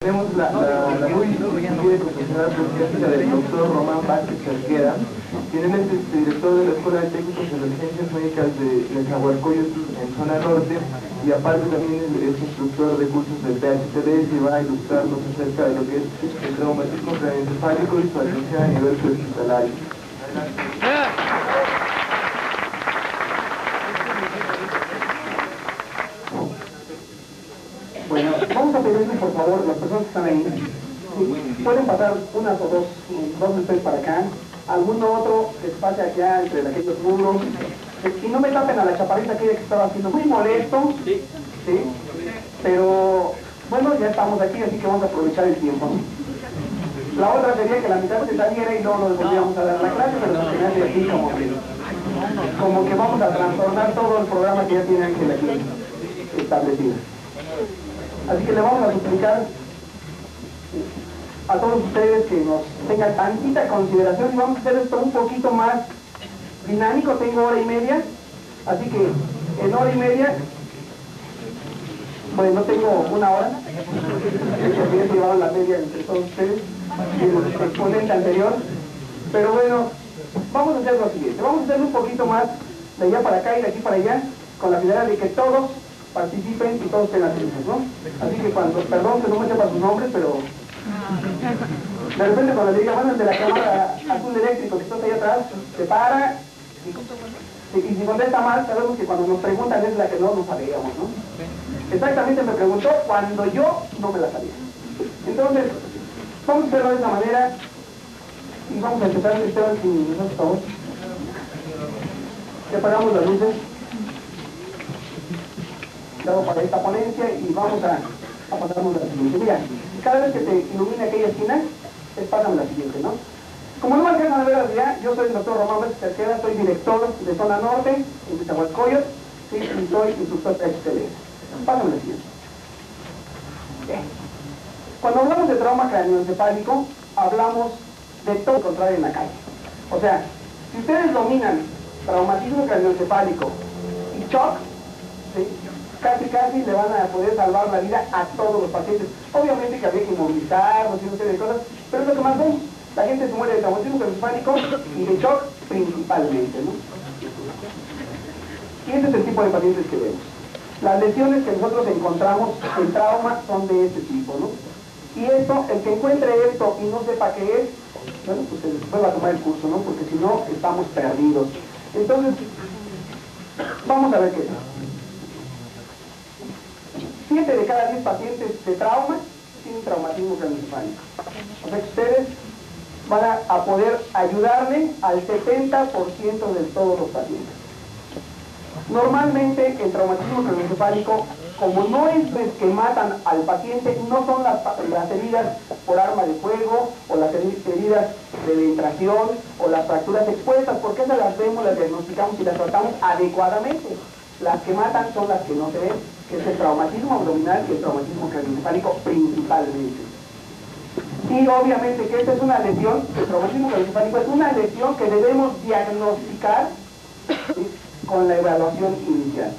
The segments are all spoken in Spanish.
Tenemos la muy profesional psiquiátrica del doctor Román Vázquez Cerqueda, quien es director de la Escuela de Técnicos en Urgencias Médicas de Nezahualcóyotl en zona norte, y aparte también es instructor de cursos de PHTD y va a ilustrarnos acerca de lo que es el traumatismo craneoencefálico y su atención a nivel prehospitalario. Bueno, vamos a pedirles por favor, las personas que están ahí, si pueden pasar unas o dos de ustedes para acá, alguno otro que se pase allá entre aquellos muros, y no me tapen a la chaparrita aquella que estaba haciendo muy molesto, ¿sí? Pero bueno, ya estamos aquí, así que vamos a aprovechar el tiempo, ¿no? La otra sería que la mitad se saliera y luego nos volvíamos a dar la clase, pero al final de aquí como que vamos a trastornar todo el programa que ya tiene Ángel aquí establecido. Así que le vamos a suplicar a todos ustedes que nos tengan tantita consideración y vamos a hacer esto un poquito más dinámico. Tengo hora y media, así que en hora y media, bueno, tengo una hora, porque ya se llevaron la media entre todos ustedes y el exponente anterior, pero bueno, vamos a hacer lo siguiente, vamos a hacer un poquito más de allá para acá y de aquí para allá, con la finalidad de que todos participen y todos estén atentos, ¿no? Así que cuando, perdón que no me sepa sus nombres, pero de repente cuando le diga, bueno, el de la cámara azul eléctrico que está ahí atrás, se para y si contesta mal, sabemos que cuando nos preguntan es la que no nos sabíamos, ¿no? Exactamente me preguntó cuando yo no me la sabía. Entonces, vamos a hacerlo de esa manera y vamos a empezar, Esteban, si nos hace favor. Separamos las luces para esta ponencia y vamos a pasarnos a la siguiente. Mira, cada vez que te ilumine aquella esquina, pásame la siguiente, ¿no? Como no me alcanzan a ver allá, yo soy el doctor Román Vázquez Cerqueda, soy director de zona norte en Nezahualcóyotl, ¿sí? Y soy instructor de PHTD. Pásame la siguiente. Cuando hablamos de trauma craneoencefálico, hablamos de todo lo contrario en la calle. O sea, si ustedes dominan traumatismo craneoencefálico y shock, ¿sí? Casi le van a poder salvar la vida a todos los pacientes. Obviamente que habría que inmovilizarlos y una serie de cosas, pero es lo que más vemos. La gente se muere de traumatismo craneoencefálico y de shock principalmente, ¿no? Y ese es el tipo de pacientes que vemos. Las lesiones que nosotros encontramos en trauma son de este tipo, ¿no? Y esto, el que encuentre esto y no sepa qué es, bueno, pues después va a tomar el curso, ¿no? Porque si no, estamos perdidos. Entonces, vamos a ver qué es. 7 de cada 10 pacientes de trauma tienen traumatismo craneoencefálico. O sea que ustedes van a poder ayudarle al 70% de todos los pacientes. Normalmente el traumatismo craneoencefálico, como no es que matan al paciente, no son las heridas por arma de fuego o las heridas de penetración o las fracturas expuestas, porque esas las vemos, las diagnosticamos y las tratamos adecuadamente. Las que matan son las que no se ven, que es el traumatismo abdominal y el traumatismo craneoencefálico principalmente. Y obviamente que esta es una lesión, el traumatismo craneoencefálico es una lesión que debemos diagnosticar, ¿sí? Con la evaluación inicial.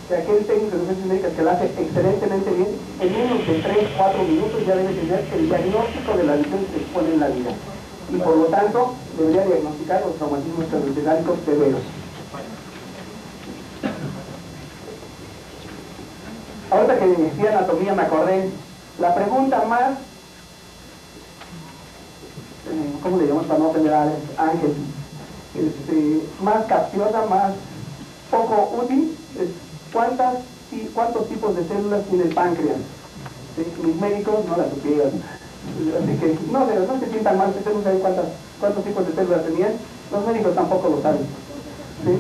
Que aquel técnico de urgencias médicas que lo hace excelentemente bien, en menos de 3-4 minutos ya debe tener el diagnóstico de la lesión que se expone en la vida. Y por lo tanto, debería diagnosticar los traumatismos craneoencefálicos severos. Ahorita que decía anatomía me acordé, la pregunta más, ¿cómo le llamamos para no ofender a Ángel? Más capciosa, más poco útil, es ¿cuántos tipos de células tiene el páncreas? ¿Sí? Mis médicos no la supieron. Así que no se sientan mal, ustedes no saben cuántos tipos de células tenían, los médicos tampoco lo saben. ¿Sí?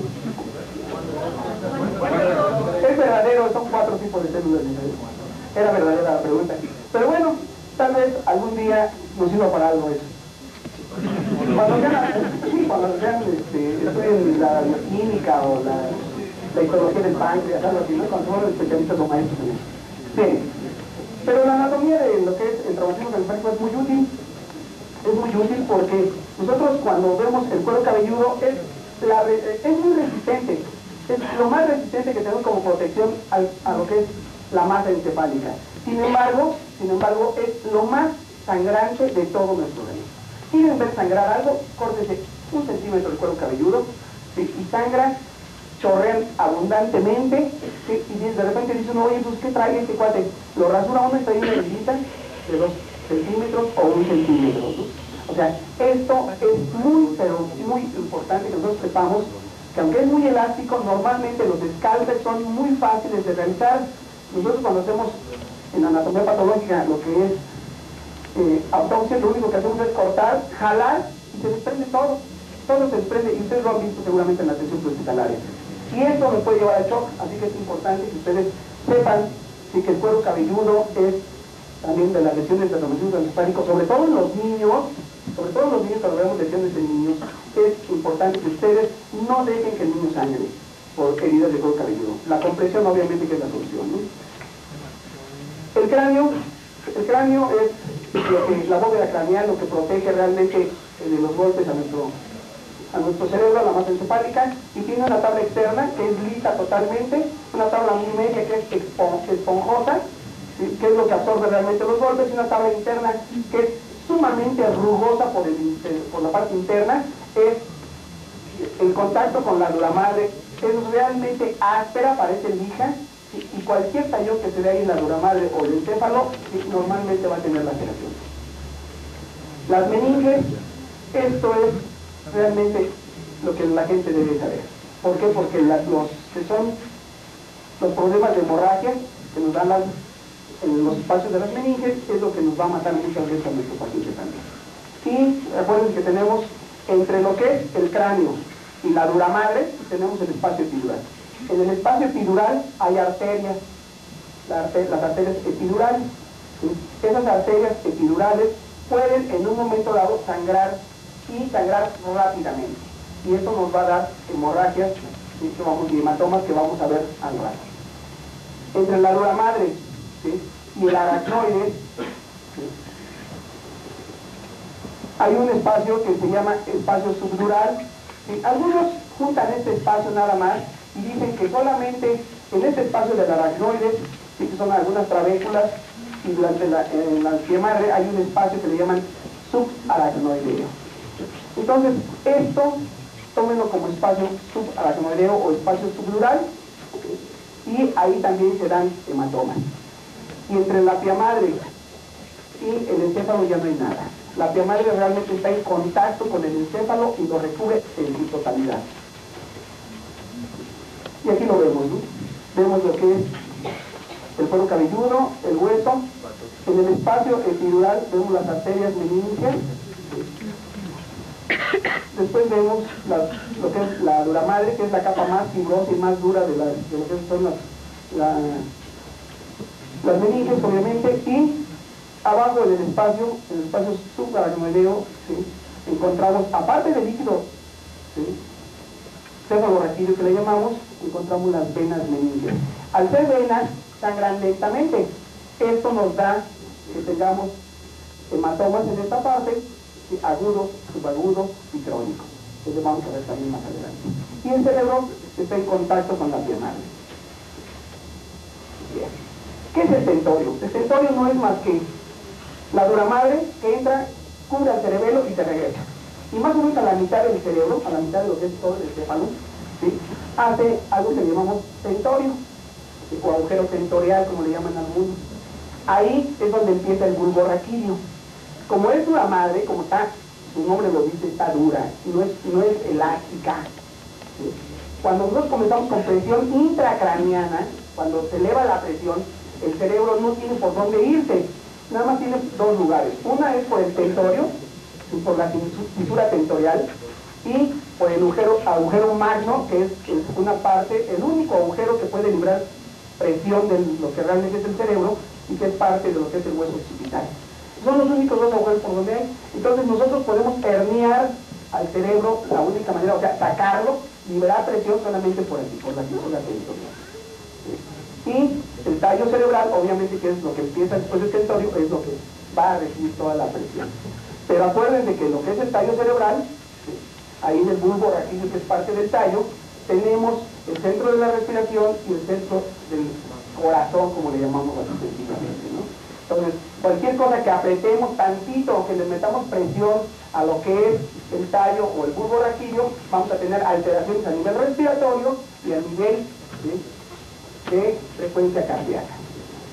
Es verdadero, son 4 tipos de células. Era verdadera la pregunta. Pero bueno, tal vez algún día nos sirva para algo eso. Cuando sean estudien la bioquímica o la histología del páncreas, algo así, ¿no? Cuando son los especialistas o maestros en eso. Bien, pero la anatomía de lo que es el traumatismo craneoencefálico es muy útil porque nosotros cuando vemos el cuero cabelludo es muy resistente, es lo más resistente que tenemos como protección a lo que es la masa encefálica. Sin embargo, es lo más sangrante de todo nuestro organismo. ¿Quieren ver sangrar algo? Córtese 1 centímetro del cuero cabelludo, ¿sí? Y sangra, chorrean abundantemente, ¿sí? Y de repente dice uno, oye, pues ¿qué trae este cuate? Lo rasura uno y trae una herida de 2 centímetros o 1 centímetro, ¿no? O sea, esto es muy, pero muy importante que nosotros sepamos que aunque es muy elástico, normalmente los escalpes son muy fáciles de realizar. Nosotros cuando hacemos en anatomía patológica lo que es autopsia, lo único que hacemos es cortar, jalar y se desprende todo se desprende, y ustedes lo han visto seguramente en la atención prehospitalaria. Y esto nos puede llevar al shock, así que es importante que ustedes sepan sí, que el cuero cabelludo es también de las lesiones de traumatismo transespánico, sobre todo en los niños, cuando vemos lesiones en niños, es importante que ustedes no dejen que el niño sangre por heridas de cuero cabelludo. La compresión obviamente que es la solución, ¿no? El cráneo es la bóveda craneal, lo que protege realmente de los golpes a nuestro cerebro, a la masa encefálica, y tiene una tabla externa que es lisa totalmente, una tabla muy media que es esponjosa, ¿sí? Que es lo que absorbe realmente los golpes, y una tabla interna que es sumamente rugosa por la parte interna, es el contacto con la dura madre, es realmente áspera, parece lija, y cualquier tallón que se dé ahí en la dura madre o el encéfalo, normalmente va a tener laceración. Las meninges, esto es realmente lo que la gente debe saber. ¿Por qué? Porque los problemas de hemorragia que nos dan en los espacios de las meninges es lo que nos va a matar muchas veces a nuestro paciente también. Y recuerden que tenemos entre lo que es el cráneo y la dura madre, tenemos el espacio epidural. En el espacio epidural hay arterias, las arterias epidurales. ¿Sí? Esas arterias epidurales pueden en un momento dado sangrar y sangrar rápidamente. Y esto nos va a dar hemorragias, ¿sí? Y hematomas que vamos a ver al rato. Entre la dura madre, ¿sí? y el aracnoide, ¿sí? hay un espacio que se llama espacio subdural. ¿Sí? Algunos juntan este espacio nada más y dicen que solamente en este espacio del aracnoide, ¿sí? que son algunas trabéculas, y en la pie madre hay un espacio que le llaman subaracnoideo. Entonces, esto, tómenlo como espacio subaracnoideo o espacio subdural, y ahí también se dan hematomas. Y entre la pia madre y el encéfalo ya no hay nada. La pia madre realmente está en contacto con el encéfalo y lo recubre en su totalidad. Y aquí lo vemos, ¿no? Vemos lo que es el cuero cabelludo, el hueso. En el espacio epidural vemos las arterias meningias. Después vemos lo que es la dura madre, que es la capa más fibrosa y más dura de lo que son las meninges, obviamente, y abajo en el espacio subaracnoideo, ¿sí? encontramos, aparte del líquido, ¿sí? cefalorraquídeo que le llamamos, encontramos las venas meningias. Al ser venas, sangran lentamente. Esto nos da que tengamos hematomas en esta parte, ¿sí? agudos, subagudos y crónicos. Entonces vamos a ver también más adelante. Y el cerebro está en contacto con la pia madre. Bien. ¿Qué es el tentorio? El tentorio no es más que la dura madre que entra, cubre al cerebelo y se regresa. Y más o menos a la mitad del cerebro, a la mitad de lo que es todo el encéfalo, ¿sí? hace algo que le llamamos tentorio, ¿sí? o agujero tentorial, como le llaman algunos. Ahí es donde empieza el bulbo raquídeo. Como es dura madre, como está, su nombre lo dice, está dura, no es elástica. ¿Sí? Cuando nosotros comenzamos con presión intracraniana, cuando se eleva la presión, el cerebro no tiene por dónde irse, nada más tiene dos lugares. Una es por el tentorio, por la fisura tentorial, y por el agujero magno, que es una parte, el único agujero que puede librar presión de lo que realmente es el cerebro y que es parte de lo que es el hueso occipital. Son los únicos dos agujeros por donde hay. Entonces nosotros podemos herniar al cerebro, la única manera, o sea, sacarlo, liberar presión solamente por aquí, por la fisura tentorial. Y el tallo cerebral, obviamente, que es lo que empieza después del tentorio, es lo que va a recibir toda la presión. Pero acuérdense que lo que es el tallo cerebral, ahí en el bulbo raquídeo, que es parte del tallo, tenemos el centro de la respiración y el centro corazón, como le llamamos así sencillamente, ¿no? Entonces, cualquier cosa que apretemos tantito, que le metamos presión a lo que es el tallo o el bulbo raquídeo, vamos a tener alteraciones a nivel respiratorio y a nivel de frecuencia cardíaca,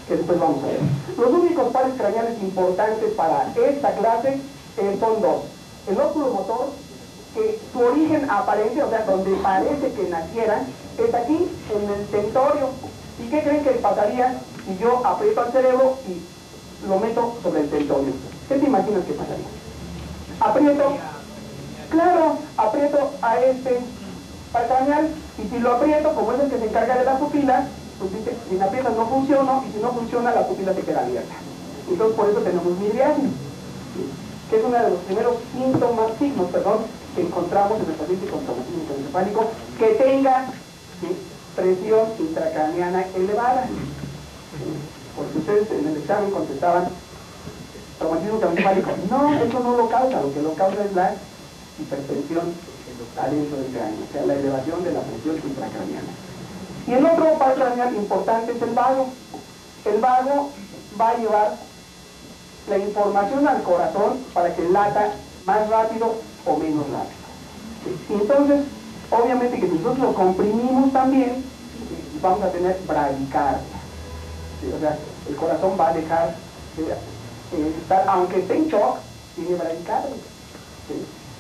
que después vamos a ver. Los únicos pares craneales importantes para esta clase son dos. El óculo motor, que su origen aparente, o sea, donde parece que naciera, es aquí, en el tentorio. ¿Y qué creen que pasaría si yo aprieto al cerebro y lo meto sobre el tentorio? ¿Qué te imaginas que pasaría? Aprieto, claro, aprieto a este par craneal, y si lo aprieto, como es el que se encarga de la pupila, pues dice, si me aprietas no funciona, y si no funciona, la pupila se queda abierta. Entonces por eso tenemos midriasis, que es uno de los primeros signos, que encontramos en el paciente con traumatismo craneoencefálico, que tenga presión intracraneana elevada. Porque ustedes en el examen contestaban traumatismo craneoencefálico. No, eso no lo causa, lo que lo causa es la hipertensión adentro del cráneo, o sea, la elevación de la presión intracraneana. Y el otro par craneal importante es el vago. El vago va a llevar la información al corazón para que lata más rápido o menos rápido. Y entonces, obviamente que si nosotros lo comprimimos también, vamos a tener bradicardia. O sea, el corazón va a dejar de estar, aunque esté en shock, tiene bradicardia.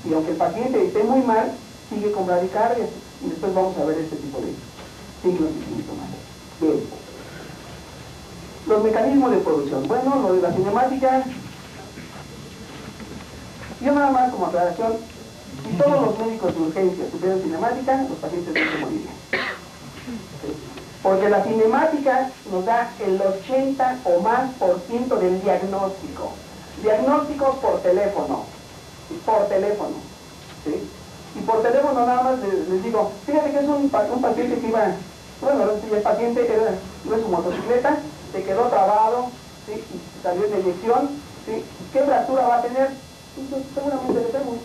Y aunque el paciente esté muy mal, sigue con bradicardia. Y después vamos a ver este tipo de signos y síntomas. Bien. Los mecanismos de producción. Bueno, lo de la cinemática, yo nada más como aclaración, si todos los médicos de urgencia tuvieran cinemática, los pacientes no se morirían. Porque la cinemática nos da el 80 o más por ciento del diagnóstico. Diagnósticos por teléfono. ¿Sí? Y por teléfono nada más les digo, fíjate que es un paciente que iba, bueno, el paciente iba en su motocicleta, se quedó trabado, ¿sí? Y salió de eyección, ¿sí? ¿Qué fractura va a tener? Entonces, seguramente le pego,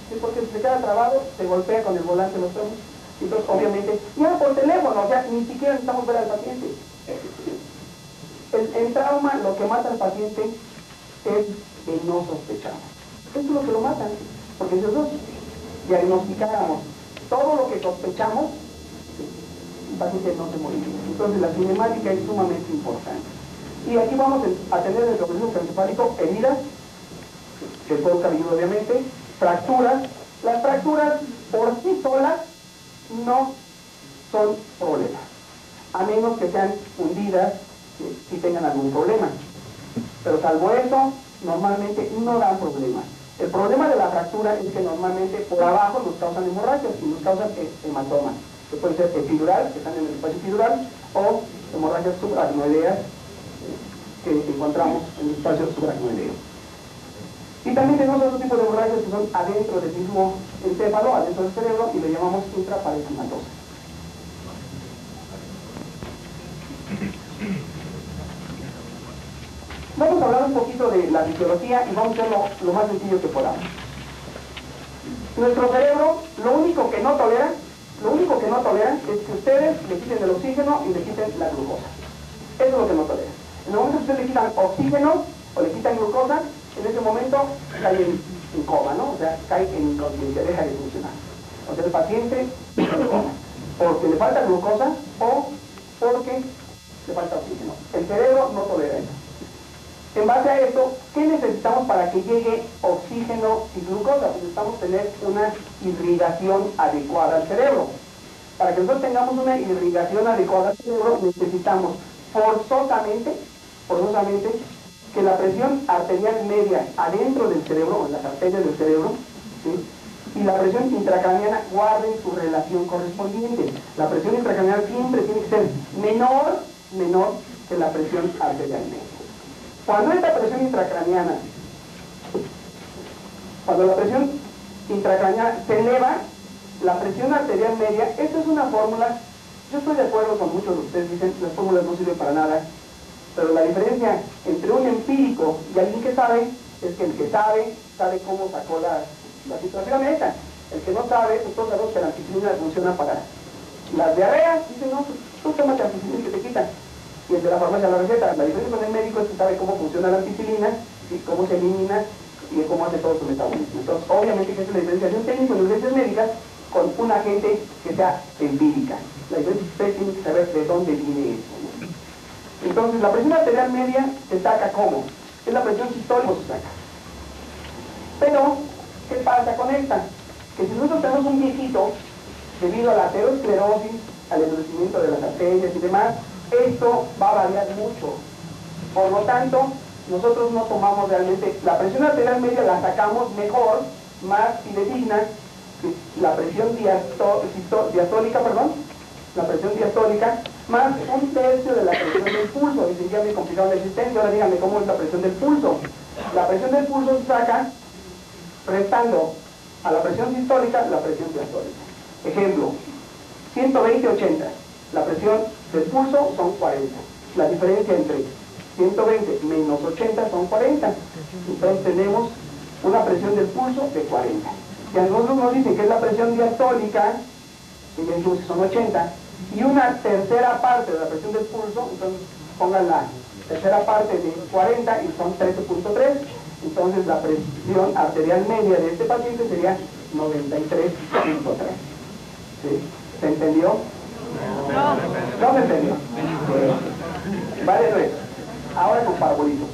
¿sí? Porque si se queda trabado, se golpea con el volante los femurs. Entonces, obviamente, ya por teléfono, o sea, ni siquiera necesitamos ver al paciente. El trauma, lo que mata al paciente es el no sospechar. Eso es lo que lo mata, porque si nosotros diagnosticáramos todo lo que sospechamos, el paciente no se moriría. Entonces la cinemática es sumamente importante. Y aquí vamos a tener en el traumatismo craneoencefálico heridas, del cuero cabelludo obviamente, fracturas. Las fracturas por sí solas no son problemas, a menos que sean hundidas y tengan algún problema. Pero salvo eso, normalmente no dan problemas. El problema de la fractura es que normalmente por abajo nos causan hemorragias y nos causan hematomas, que pueden ser epidural, que están en el espacio epidural, o hemorragias subaracnoideas que encontramos en el espacio subaracnoideo. Y también tenemos otro tipo de hemorragias que son adentro del mismo encéfalo, adentro del cerebro, y le llamamos intraparenquimatosa. Vamos a hablar un poquito de la fisiología y vamos a hacerlo lo más sencillo que podamos. Nuestro cerebro, lo único que no tolera es que ustedes le quiten el oxígeno y le quiten la glucosa. Eso es lo que no tolera. En el momento que ustedes le quitan oxígeno o le quitan glucosa, en ese momento cae en coma, ¿no? O sea, cae en inconsciencia, deja de funcionar. O sea, el paciente está en coma, porque le falta glucosa o porque le falta oxígeno. El cerebro no tolera eso. En base a esto, ¿qué necesitamos para que llegue oxígeno y glucosa? Necesitamos tener una irrigación adecuada al cerebro. Para que nosotros tengamos una irrigación adecuada al cerebro, necesitamos forzosamente, que la presión arterial media adentro del cerebro, en las arterias del cerebro, ¿sí? Y la presión intracraneana guarden su relación correspondiente. La presión intracraneal siempre tiene que ser menor que la presión arterial media. Cuando esta presión intracraneana, cuando la presión intracraneana se eleva, la presión arterial media, esta es una fórmula, yo estoy de acuerdo con muchos de ustedes, dicen las fórmulas no sirven para nada, pero la diferencia entre un empírico y alguien que sabe, es que el que sabe cómo sacó la situación esta. El que no sabe, pues todos sabemos que la ampicilina funciona para las diarreas, dicen, no, pues tú tómate ampicilina que te quitan. y el de la farmacia la receta. La diferencia con el médico es que sabe cómo funciona la ampicilina, y cómo se elimina y cómo hace todo su metabolismo. Entonces, obviamente que esa es la diferencia de un técnico en urgencias médicas con una gente que sea empírica. La diferencia es que ustedes tienen que saber de dónde viene eso, ¿no? Entonces, la presión arterial media se saca ¿cómo? Es la presión sistólica se saca. Pero, ¿qué pasa con esta? Que si nosotros tenemos un viejito, debido a la aterosclerosis, al endurecimiento de las arterias y demás, esto va a variar mucho. Por lo tanto, nosotros no tomamos realmente, la presión arterial media la sacamos mejor, más fidedigna, que la presión diastólica, la presión diastólica, más un tercio de la presión del pulso. Dicen, ya me complicaron la existencia, ahora díganme cómo es la presión del pulso. La presión del pulso se saca restando a la presión sistólica la presión diastólica. Ejemplo, 120-80, la presión del pulso son 40. La diferencia entre 120 menos 80 son 40. Entonces tenemos una presión del pulso de 40. Y a nosotros nos dicen que es la presión diastólica, y ya dijimos que son 80, y una tercera parte de la presión del pulso, entonces pongan la tercera parte de 40 y son 13.3. Entonces la presión arterial media de este paciente sería 93.3. ¿Sí? ¿Se entendió? No se entendió. Vale, no es. Ahora con parabolitos.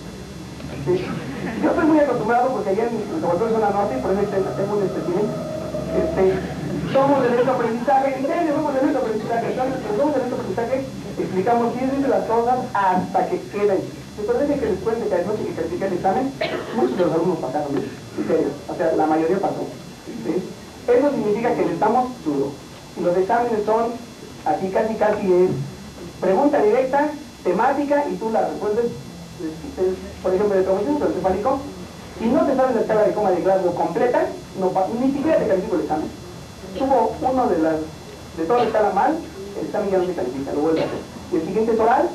¿Sí? Yo estoy muy acostumbrado porque allá en el laboratorio de zona norte, por eso tengo un espécimen. Somos de electroaprendizaje, en serio, somos de electroaprendizaje. Entonces, somos de electroaprendizaje, explicamos 10 veces las cosas hasta que queden. ¿Se parece que después de cada noche que califica el examen, muchos de los alumnos pasaron? En serio, o sea, la mayoría pasó. ¿Sí? Eso significa que le estamos duro. Y los exámenes son, así casi es, pregunta directa, temática, y tú la respondes, por ejemplo, de traumatismo encefálico. Si no te sabes la escala de coma de Glasgow completa, ni siquiera te califico el examen. Tuvo uno de toda la escala mal, el examen ya no se califica, lo vuelve a hacer. Y el siguiente es oral,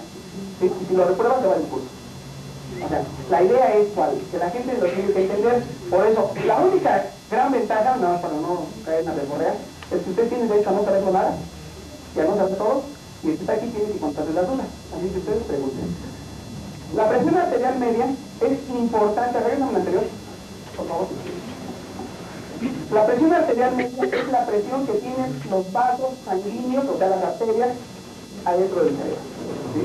y si lo repruebas, te va el curso. O sea, la idea es cuál, que la gente lo tiene que entender. Por eso, la única gran ventaja, nada más para no caer en la verborrea, es que usted tiene derecho a no saberlo nada, y a no saber todo, y el que está aquí tiene que contarle las dudas. Así que ustedes pregunten. La presión arterial media es importante. Regresame la anterior, por favor. La presión arterial media es la presión que tienen los vasos sanguíneos, o sea, las arterias, adentro del cerebro. ¿Sí?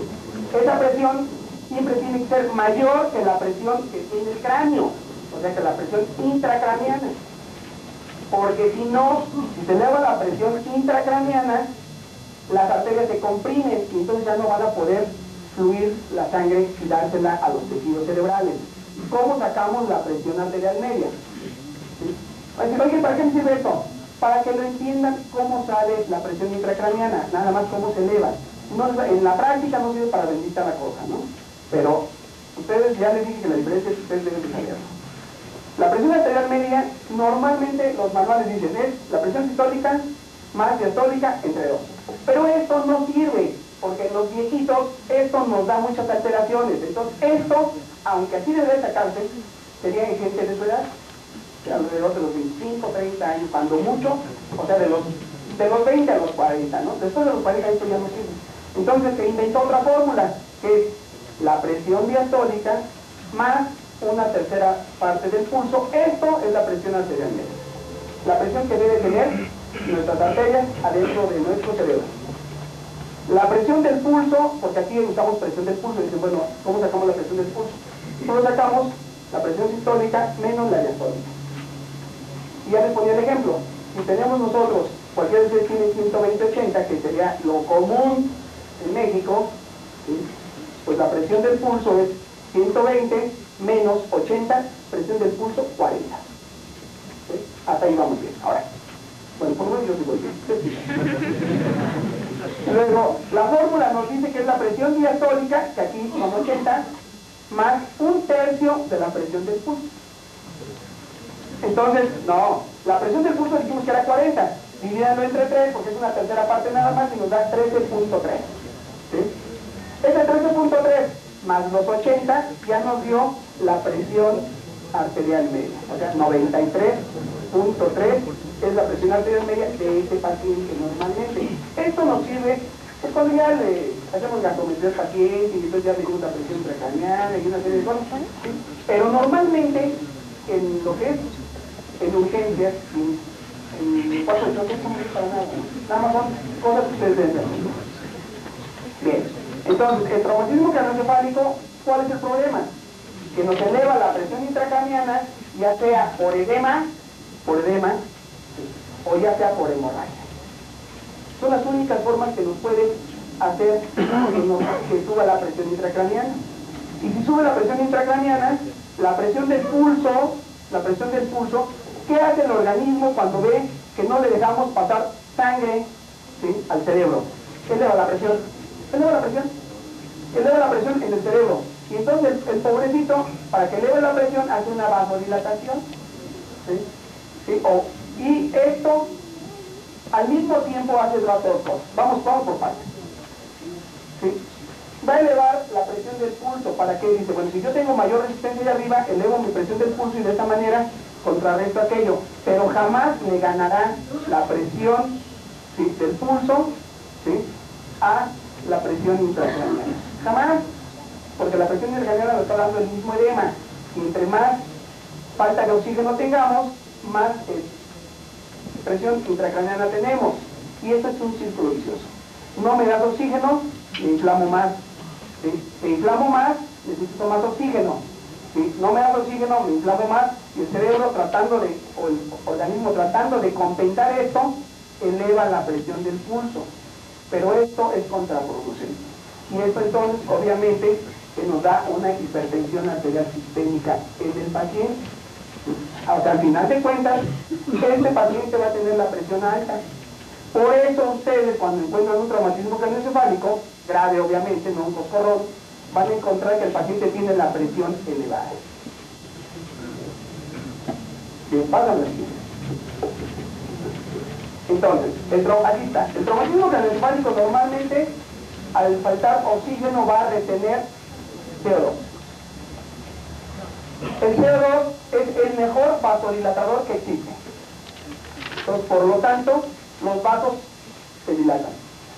Esa presión siempre tiene que ser mayor que la presión que tiene el cráneo, o sea, que la presión intracraneana. Porque si no, si se eleva la presión intracraneana, las arterias se comprimen y entonces ya no van a poder fluir la sangre y dársela a los tejidos cerebrales. ¿Cómo sacamos la presión arterial media? ¿Sí? Oye, ¿para qué me sirve esto? Para que lo entiendan cómo sale la presión intracraneana, nada más cómo se eleva. No, en la práctica no sirve para bendita la cosa, ¿no? Pero ustedes, ya les dije que la diferencia es que ustedes deben de saberlo. La presión arterial media, normalmente los manuales dicen, es la presión sistólica más diastólica entre 2. Pero esto no sirve, porque en los viejitos esto nos da muchas alteraciones. Entonces esto, aunque así debe sacarse, sería en gente de su edad, alrededor de los 25, 30 años, cuando mucho, o sea, de los 20 a los 40, ¿no? Después de los 40 esto ya no sirve. Entonces se inventó otra fórmula, que es la presión diastólica más una tercera parte del pulso. Esto es la presión arterial media. La presión que debe tener nuestras arterias adentro de nuestro cerebro. La presión del pulso, porque aquí usamos presión del pulso, y dicen, bueno, ¿cómo sacamos la presión del pulso? Solo sacamos la presión sistólica menos la diastólica. Y ya les ponía el ejemplo. Si tenemos nosotros, cualquiera de ustedes tiene 120-80, que sería lo común en México, ¿sí? Pues la presión del pulso es 120 menos 80, presión del pulso 40. ¿Sí? Hasta ahí vamos bien. Ahora, bueno, por lo menos yo sí voy bien. Luego, la fórmula nos dice que es la presión diastólica, que aquí son 80, más un tercio de la presión del pulso. Entonces, no, la presión del pulso dijimos que era 40, divídalo entre 3 porque es una tercera parte nada más y nos da 13.3. ¿Sí? Ese 13.3 más los 80 ya nos dio la presión arterial media, o sea, 93.3 es la presión arterial media de ese paciente normalmente. Esto nos sirve Pues cuando ya le hacemos gasometría al paciente y entonces ya medimos la presión intracraneana y una serie de cosas, ¿sí? Pero normalmente en lo que es en urgencias, en cuarto de choque, nada más son cosas que ustedes deben hacer. Bien, entonces el traumatismo craneoencefálico, ¿cuál es el problema? Que nos eleva la presión intracraneana, ya sea por edema, o ya sea por hemorragia. Son las únicas formas que nos pueden hacer que suba la presión intracraneana. Y si sube la presión intracraneana, la presión del pulso, ¿qué hace el organismo cuando ve que no le dejamos pasar sangre, ¿sí?, al cerebro? Eleva la presión en el cerebro. Y entonces el pobrecito, para que eleve la presión, hace una vasodilatación, ¿sí? ¿Sí? Y esto al mismo tiempo hace otras cosas. Vamos por partes. ¿Sí? Va a elevar la presión del pulso. ¿Para qué? Dice, bueno, si yo tengo mayor resistencia de arriba, elevo mi presión del pulso y de esta manera contrarresto aquello. Pero jamás le ganará la presión, ¿sí?, del pulso, ¿sí?, a la presión intracraneana. Jamás, porque la presión intracraneana lo está dando el mismo edema. Y entre más falta de oxígeno tengamos, más presión intracraneana tenemos. Y eso es un círculo vicioso. No me das oxígeno, me inflamo más. ¿Sí? Me inflamo más, necesito más oxígeno. ¿Sí? No me das oxígeno, me inflamo más. Y el cerebro o el organismo tratando de compensar esto, eleva la presión del pulso. Pero esto es contraproducente. Y esto entonces, obviamente, que nos da una hipertensión arterial sistémica en el paciente. O sea, al final de cuentas, este paciente va a tener la presión alta. Por eso ustedes, cuando encuentran un traumatismo craneoencefálico, grave obviamente, no un coscorrón, van a encontrar que el paciente tiene la presión elevada. Bien, pásame aquí. Entonces, aquí está. El traumatismo craneoencefálico normalmente, al faltar oxígeno, va a retener CO2. El CO2 es el mejor vasodilatador que existe. Entonces, por lo tanto, los vasos se dilatan.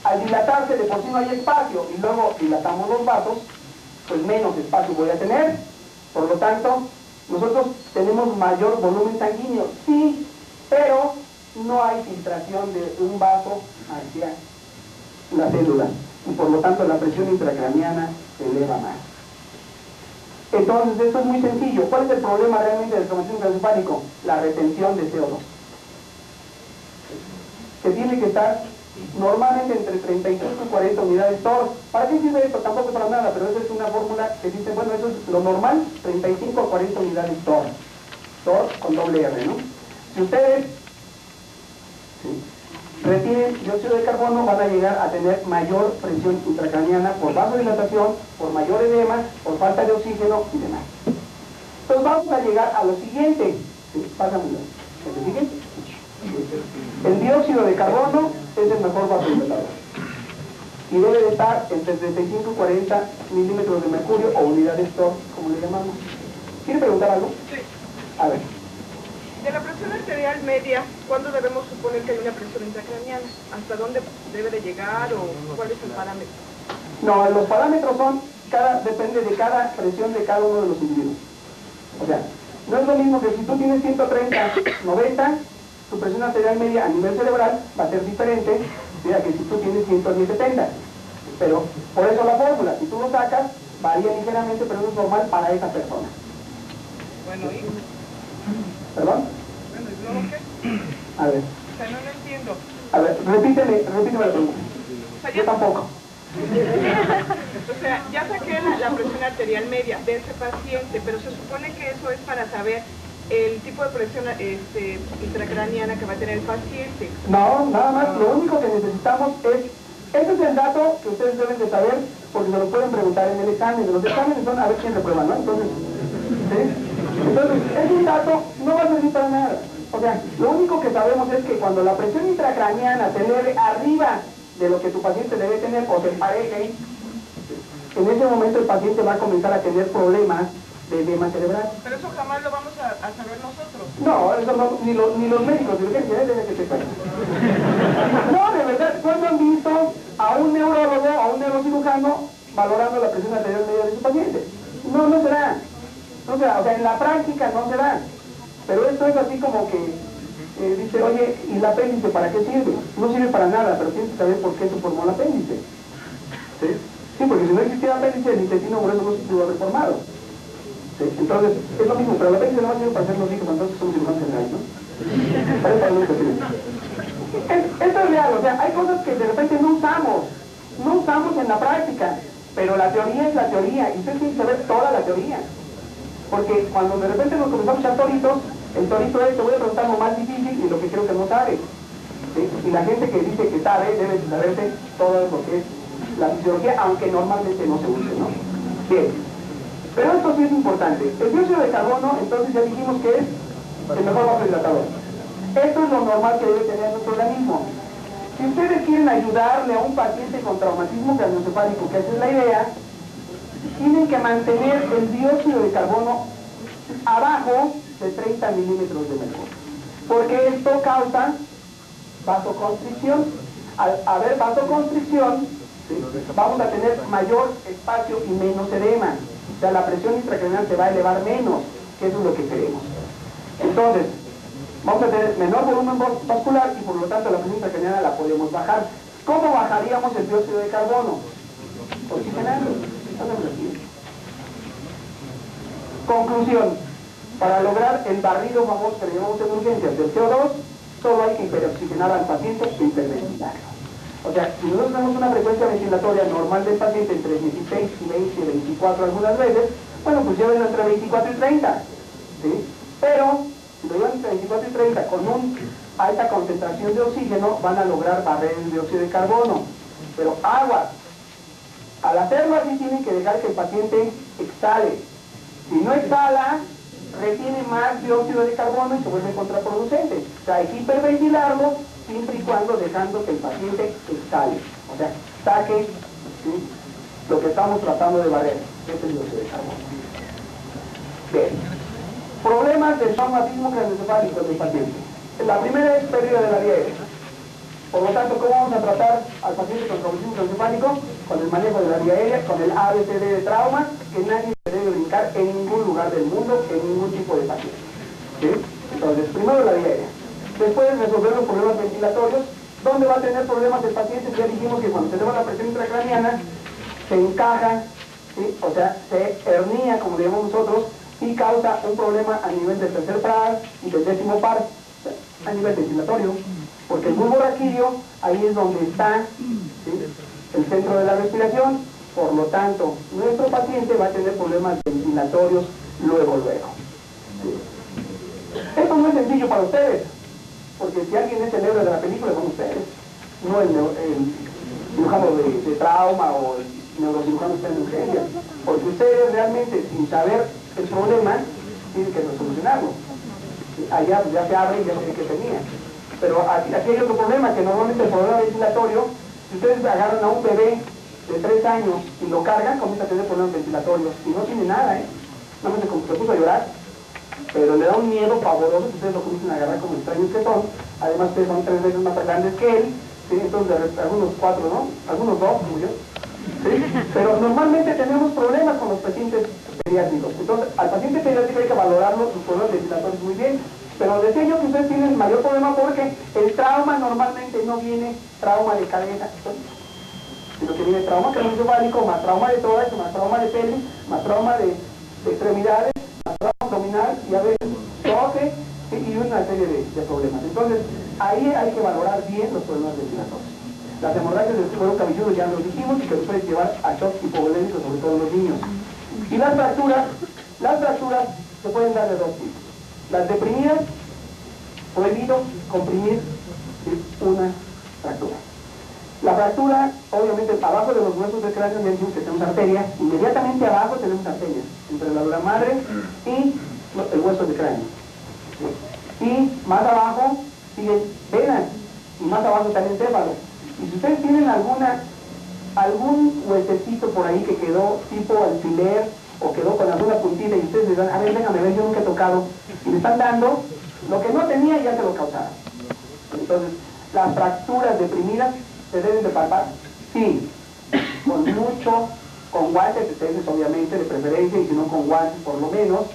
Al dilatarse, de por sí no hay espacio, y luego dilatamos los vasos, pues menos espacio voy a tener. Por lo tanto, nosotros tenemos mayor volumen sanguíneo, sí, pero no hay filtración de un vaso hacia la célula. Y por lo tanto, la presión intracraneana se eleva más. Entonces, esto es muy sencillo. ¿Cuál es el problema realmente del traumatismo craneoencefálico? La retención de CO2. Que tiene que estar normalmente entre 35 y 40 unidades TOR. ¿Para qué sirve esto? Tampoco para nada, pero esa es una fórmula que dice, bueno, eso es lo normal, 35 a 40 unidades TOR. TOR con doble R, ¿no? Si ustedes retienen dióxido de carbono, van a llegar a tener mayor presión intracraneana por vasodilatación, por mayor edema, por falta de oxígeno y demás. Entonces vamos a llegar a lo siguiente. Sí, pásamelo. ¿El siguiente? El dióxido de carbono es el mejor vasodilatador. Y debe de estar entre 35 y 40 milímetros de mercurio o unidades TOR, como le llamamos. ¿Quiere preguntar algo? Sí. A ver. De la presión arterial media, ¿cuándo debemos suponer que hay una presión intracraneana? ¿Hasta dónde debe de llegar o cuál es el parámetro? No, los parámetros son, depende de cada presión de cada uno de los individuos. O sea, no es lo mismo que si tú tienes 130, 90, tu presión arterial media a nivel cerebral va a ser diferente de que si tú tienes 110, 70. Pero por eso la fórmula, si tú lo sacas, varía ligeramente, pero no es normal para esa persona. Bueno, ¿y? ¿Perdón? Bueno, ¿y luego qué? A ver. O sea, no lo entiendo. A ver, repíteme la pregunta. O sea, Yo tampoco. O sea, ya saqué la presión arterial media de ese paciente, pero se supone que eso es para saber el tipo de presión intracraneana que va a tener el paciente. No, nada más, lo único que necesitamos es, este es el dato que ustedes deben de saber, porque se lo pueden preguntar en el examen. Los exámenes son a ver quién reprueba, ¿no? Entonces, ¿sí? Entonces, es un dato, no va a servir para nada. O sea, lo único que sabemos es que cuando la presión intracraneana se eleve arriba de lo que tu paciente debe tener o se empareje, en ese momento el paciente va a comenzar a tener problemas de edema cerebral. Pero eso jamás lo vamos a saber nosotros. No, eso no, ni los médicos de urgencia, desde que te cuento. No, de verdad, ¿cuándo han visto a un neurólogo, a un neurocirujano valorando la presión arterial media de su paciente? No, no se da. No se da, o sea, en la práctica no se da. Pero esto es así como que dice, oye, ¿y el apéndice para qué sirve? No sirve para nada, pero tienes que saber por qué se formó el apéndice. ¿Sí? Sí, porque si no existiera apéndice, el intestino grueso no se pudo haber formado. ¿Sí? Entonces, es lo mismo, pero el apéndice no va a servir para hacer los hijos, entonces somos cirujanos generales, ¿no? Para lo que sirve. Esto es real, o sea, hay cosas que de repente no usamos en la práctica, pero la teoría es la teoría, y usted tiene que saber toda la teoría. Porque cuando de repente nos comenzamos a echar toritos, el torito es, te voy a preguntar lo más difícil y lo que creo que no sabe. ¿Sí? Y la gente que dice que sabe, debe saberse todo lo que es la fisiología, aunque normalmente no se use, ¿no? Bien, pero esto sí es importante. El dióxido de carbono, entonces ya dijimos que es el mejor vasodilatador. Esto es lo normal que debe tener nuestro organismo. Si ustedes quieren ayudarle a un paciente con traumatismo craneoencefálico, que esa es la idea, tienen que mantener el dióxido de carbono abajo de 30 milímetros de mercurio, porque esto causa vasoconstricción. Al haber vasoconstricción, ¿sí?, vamos a tener mayor espacio y menos edema, o sea, la presión intracraneal se va a elevar menos, que eso es lo que queremos. Entonces, vamos a tener menor volumen vascular y por lo tanto la presión intracraneal la podemos bajar. ¿Cómo bajaríamos el dióxido de carbono? Oxigenando. Conclusión, para lograr el barrido famoso que le llamamos en urgencias del CO2, solo hay que hiperoxigenar al paciente e hiperventilarlo. O sea, si nosotros tenemos una frecuencia ventilatoria normal del paciente entre 16 y 20 y 24 algunas veces, bueno, pues llévenlo entre 24 y 30, ¿sí? Pero, si lo llevan entre 24 y 30 con una alta concentración de oxígeno, van a lograr barrer el dióxido de carbono. Pero aguas. Al hacerlo así tienen que dejar que el paciente exhale. Si no exhala, retiene más dióxido de carbono y se vuelve contraproducente. O sea, hay que hiperventilarlo siempre y cuando dejando que el paciente exhale. O sea, saque, ¿sí?, lo que estamos tratando de barrer, que es el dióxido de carbono. Bien. Problemas del traumatismo craneoencefálico del paciente. La primera es pérdida de la vía aérea. Por lo tanto, ¿cómo vamos a tratar al paciente con traumatismo craneoencefálico? Con el manejo de la vía aérea, con el ABCD de trauma, que nadie debe brincar en ningún lugar del mundo, en ningún tipo de paciente. ¿Sí? Entonces, primero la vía aérea. Después resolver los problemas ventilatorios. ¿Dónde va a tener problemas el paciente? Ya dijimos que cuando tenemos la presión intracraneana, se encaja, ¿sí?, o sea, se hernía, como le llamamos nosotros, y causa un problema a nivel del tercer par y del décimo par, o sea, a nivel ventilatorio. Porque el bulbo raquídeo, ahí es donde está, ¿sí?, el centro de la respiración. Por lo tanto, nuestro paciente va a tener problemas ventilatorios luego. ¿Sí? Esto no es sencillo para ustedes, porque si alguien es el héroe de la película son ustedes, no el cirujano de trauma o el neurocirujano que está en urgencia, porque ustedes realmente, sin saber el problema, tienen que solucionarlo. ¿Sí? Allá pues, ya se abre y ya no sé qué tenía. Pero aquí hay otro problema, que normalmente el problema ventilatorio, si ustedes agarran a un bebé de 3 años y lo cargan, comienza a tener problemas ventilatorios y no tiene nada, nada más se puso a llorar, pero le da un miedo pavoroso que ustedes lo comienzan a agarrar como extraños que son. Además ustedes son 3 veces más grandes que él, ¿sí? Entonces algunos 4, ¿no? Algunos 2, como yo, ¿sí? Pero normalmente tenemos problemas con los pacientes pediátricos. Entonces al paciente pediátrico hay que valorarlo, sus problemas ventilatorios muy bien. Pero decía yo que ustedes tienen el mayor problema porque el trauma normalmente no viene trauma de cabeza, sino que viene trauma craneoencefálico, más trauma de tórax, más trauma de pelvis, más trauma de extremidades, más trauma abdominal y a veces toque, ¿sí?, y una serie de problemas. Entonces, ahí hay que valorar bien los problemas ventilatorios. Las hemorragias del cuero cabelludo ya lo dijimos y que los puede llevar a shock hipovolémicos, sobre todo en los niños. Y las fracturas se pueden dar de 2 tipos. Las deprimidas, prohibido comprimir una fractura. La fractura, obviamente, abajo de los huesos del cráneo, ya dijimos que tenemos arterias, inmediatamente abajo tenemos arterias, entre la dura madre y el hueso del cráneo. Y más abajo siguen venas, y más abajo está el encéfalo. Y si ustedes tienen algún huesecito por ahí que quedó tipo alfiler o quedó con alguna puntita y ustedes les dan, a ver, déjame ver, yo nunca he tocado, y le están dando, lo que no tenía ya se lo causaron. Entonces, las fracturas deprimidas se deben de palpar, sí, con guantes, ustedes obviamente de preferencia, y si no con guantes por lo menos,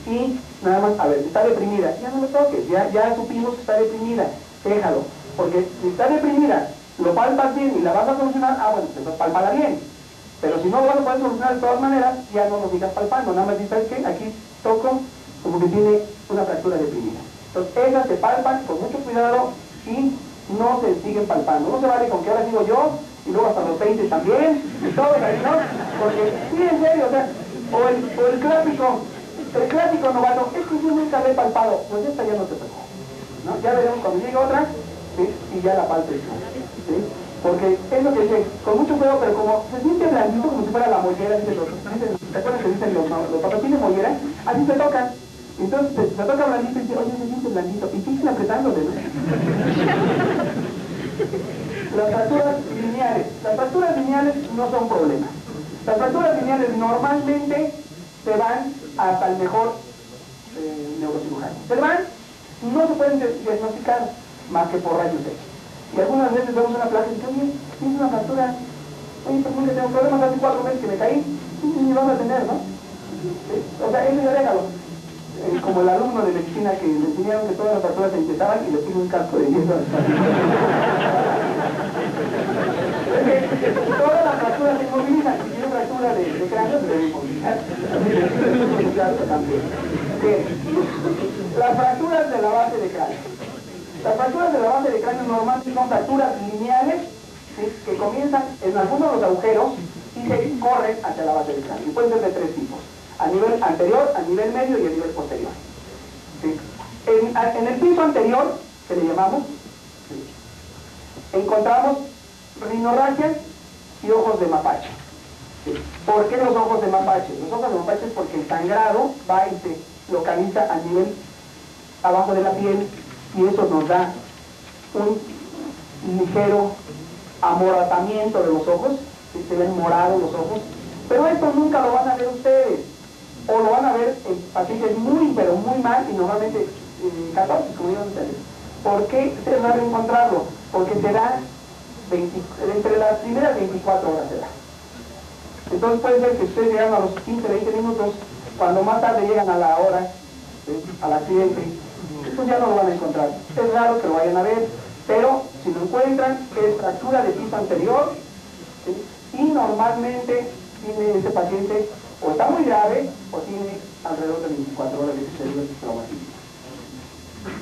y nada más, a ver, está deprimida, ya no lo toques, ya supimos que está deprimida, déjalo, porque si está deprimida, lo palpas bien y la vas a solucionar, bueno, entonces pálpala bien, pero si no lo vas a poder solucionar de todas maneras, ya no lo sigas palpando, nada más dices, ¿sabes qué? Aquí toco como que tiene una fractura deprimida. Entonces esas se palpan con mucho cuidado y no se siguen palpando, no se vale con que ahora digo yo, y luego hasta los 20 también, y todo, ¿no? Porque, sí, en serio, o sea, o el clásico novato, es que yo nunca le he palpado, pues esta ya no te tocó, ¿no? Ya veremos cuando llegue otra, ¿sí? Y ya la palpes, ¿sí? Porque es lo que dice, con mucho cuidado, pero como se siente blandito, como si fuera la mollera, ¿te acuerdas que dicen los papatines mollera? Así se tocan. Entonces se toca blandito y dice, oye, se siente blandito, y siguen apretándole, ¿no? Las fracturas lineales no son problema. Las fracturas lineales normalmente se van hasta el mejor neurocirujano. Se van, no se pueden diagnosticar más que por rayos X. Y algunas veces vemos una placa y dicen, oye, tienes una fractura, oye, perdón que tengo problemas, hace 4 meses que me caí, ni vamos a tener, ¿no? ¿Sí? O sea, eso ya déjalo. Como el alumno de medicina que le enseñaron que todas las fracturas se empezaban y le puso un casco de hielo. Todas las fracturas se inmovilizan. Si tiene fractura de cráneo, se debe inmovilizar. También. Bien. Las fracturas de la base de cráneo. Las fracturas de la base de cráneo normalmente son fracturas lineales, ¿sí? Que comienzan en algunos de los agujeros y se corren hacia la base del cráneo. Y pueden ser de 3 tipos. A nivel anterior, a nivel medio y a nivel posterior. ¿Sí? En el piso anterior, que le llamamos, ¿sí? Encontramos rinorragias y ojos de mapache. ¿Sí? ¿Por qué los ojos de mapache? Los ojos de mapache es porque el sangrado va y se localiza a nivel abajo de la piel y eso nos da un ligero amoratamiento de los ojos, ¿sí? Se ven morados los ojos, pero esto nunca lo van a ver ustedes, o lo van a ver en pacientes muy, pero muy mal, y normalmente católicos, como digo ustedes. ¿Por qué es raro encontrarlo? Porque se da entre las primeras 24 horas se da. Entonces puede ser que ustedes llegan a los 15, 20 minutos, cuando más tarde llegan a la hora, ¿sí? Al accidente, estos ya no lo van a encontrar. Es raro que lo vayan a ver, pero si lo encuentran, es fractura de piso anterior, ¿sí? Y normalmente tiene ese paciente o está muy grave o tiene alrededor de 24 horas de cerebro traumatismo.